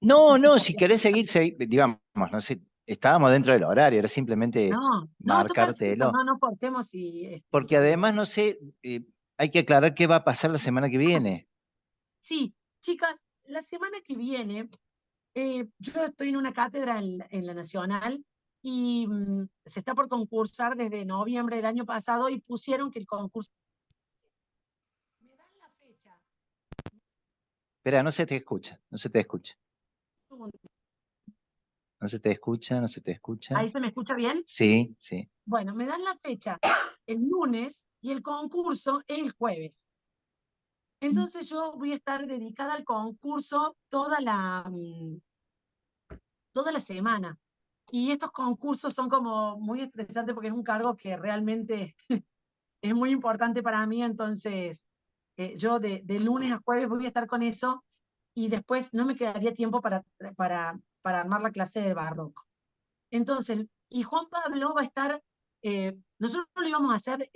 S2: No, no, si querés seguir, digamos, no sé, estábamos dentro del horario, era simplemente
S1: No, no, está perfecto.
S2: marcártelo.
S1: No forcemos
S2: Porque además, no sé, hay que aclarar qué va a pasar la semana que viene.
S1: sí, chicas, la semana que viene yo estoy en una cátedra en la Nacional y se está por concursar desde noviembre del año pasado y pusieron que el concurso... ¿Me dan la fecha?
S2: Espera, no se te escucha, no se te escucha, no se te escucha, no se te escucha.
S1: ¿Ahí se me escucha bien?
S2: Sí, sí.
S1: Bueno, me dan la fecha el lunes y el concurso es el jueves. Entonces yo voy a estar dedicada al concurso toda la semana. Y estos concursos son como muy estresantes porque es un cargo que realmente es muy importante para mí, entonces yo de lunes a jueves voy a estar con eso y después no me quedaría tiempo para armar la clase de barroco. Entonces, y Juan Pablo va a estar, nosotros lo íbamos a hacer,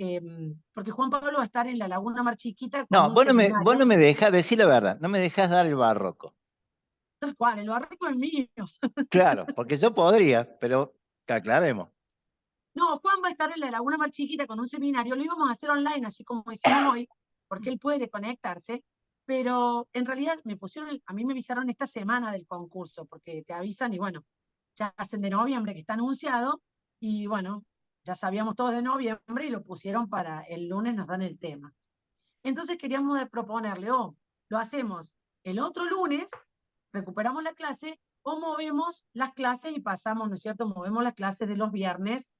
S1: porque Juan Pablo va a estar en la Laguna Mar Chiquita con
S2: No,
S1: un
S2: vos
S1: seminario,
S2: no me dejas, decir la verdad, no me dejas dar el barroco.
S1: tal cual, el barroco es mío.
S2: Claro, porque yo podría, pero que aclaremos.
S1: No, Juan va a estar en la Laguna Mar Chiquita con un seminario, lo íbamos a hacer online, así como hicimos hoy, porque él puede conectarse, pero en realidad a mí me avisaron esta semana del concurso, porque te avisan y bueno, ya hacen de noviembre que está anunciado, y bueno, ya sabíamos todos de noviembre y lo pusieron para el lunes nos dan el tema. Entonces queríamos proponerle, lo hacemos el otro lunes recuperamos la clase o movemos las clases y pasamos, ¿no es cierto? Movemos las clases de los viernes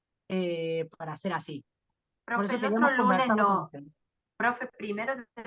S1: para hacer así. Por
S4: Profe,
S1: eso
S4: el otro
S1: queríamos
S4: lunes
S1: conversarlo con
S4: no.
S1: ustedes.
S4: Profe, primero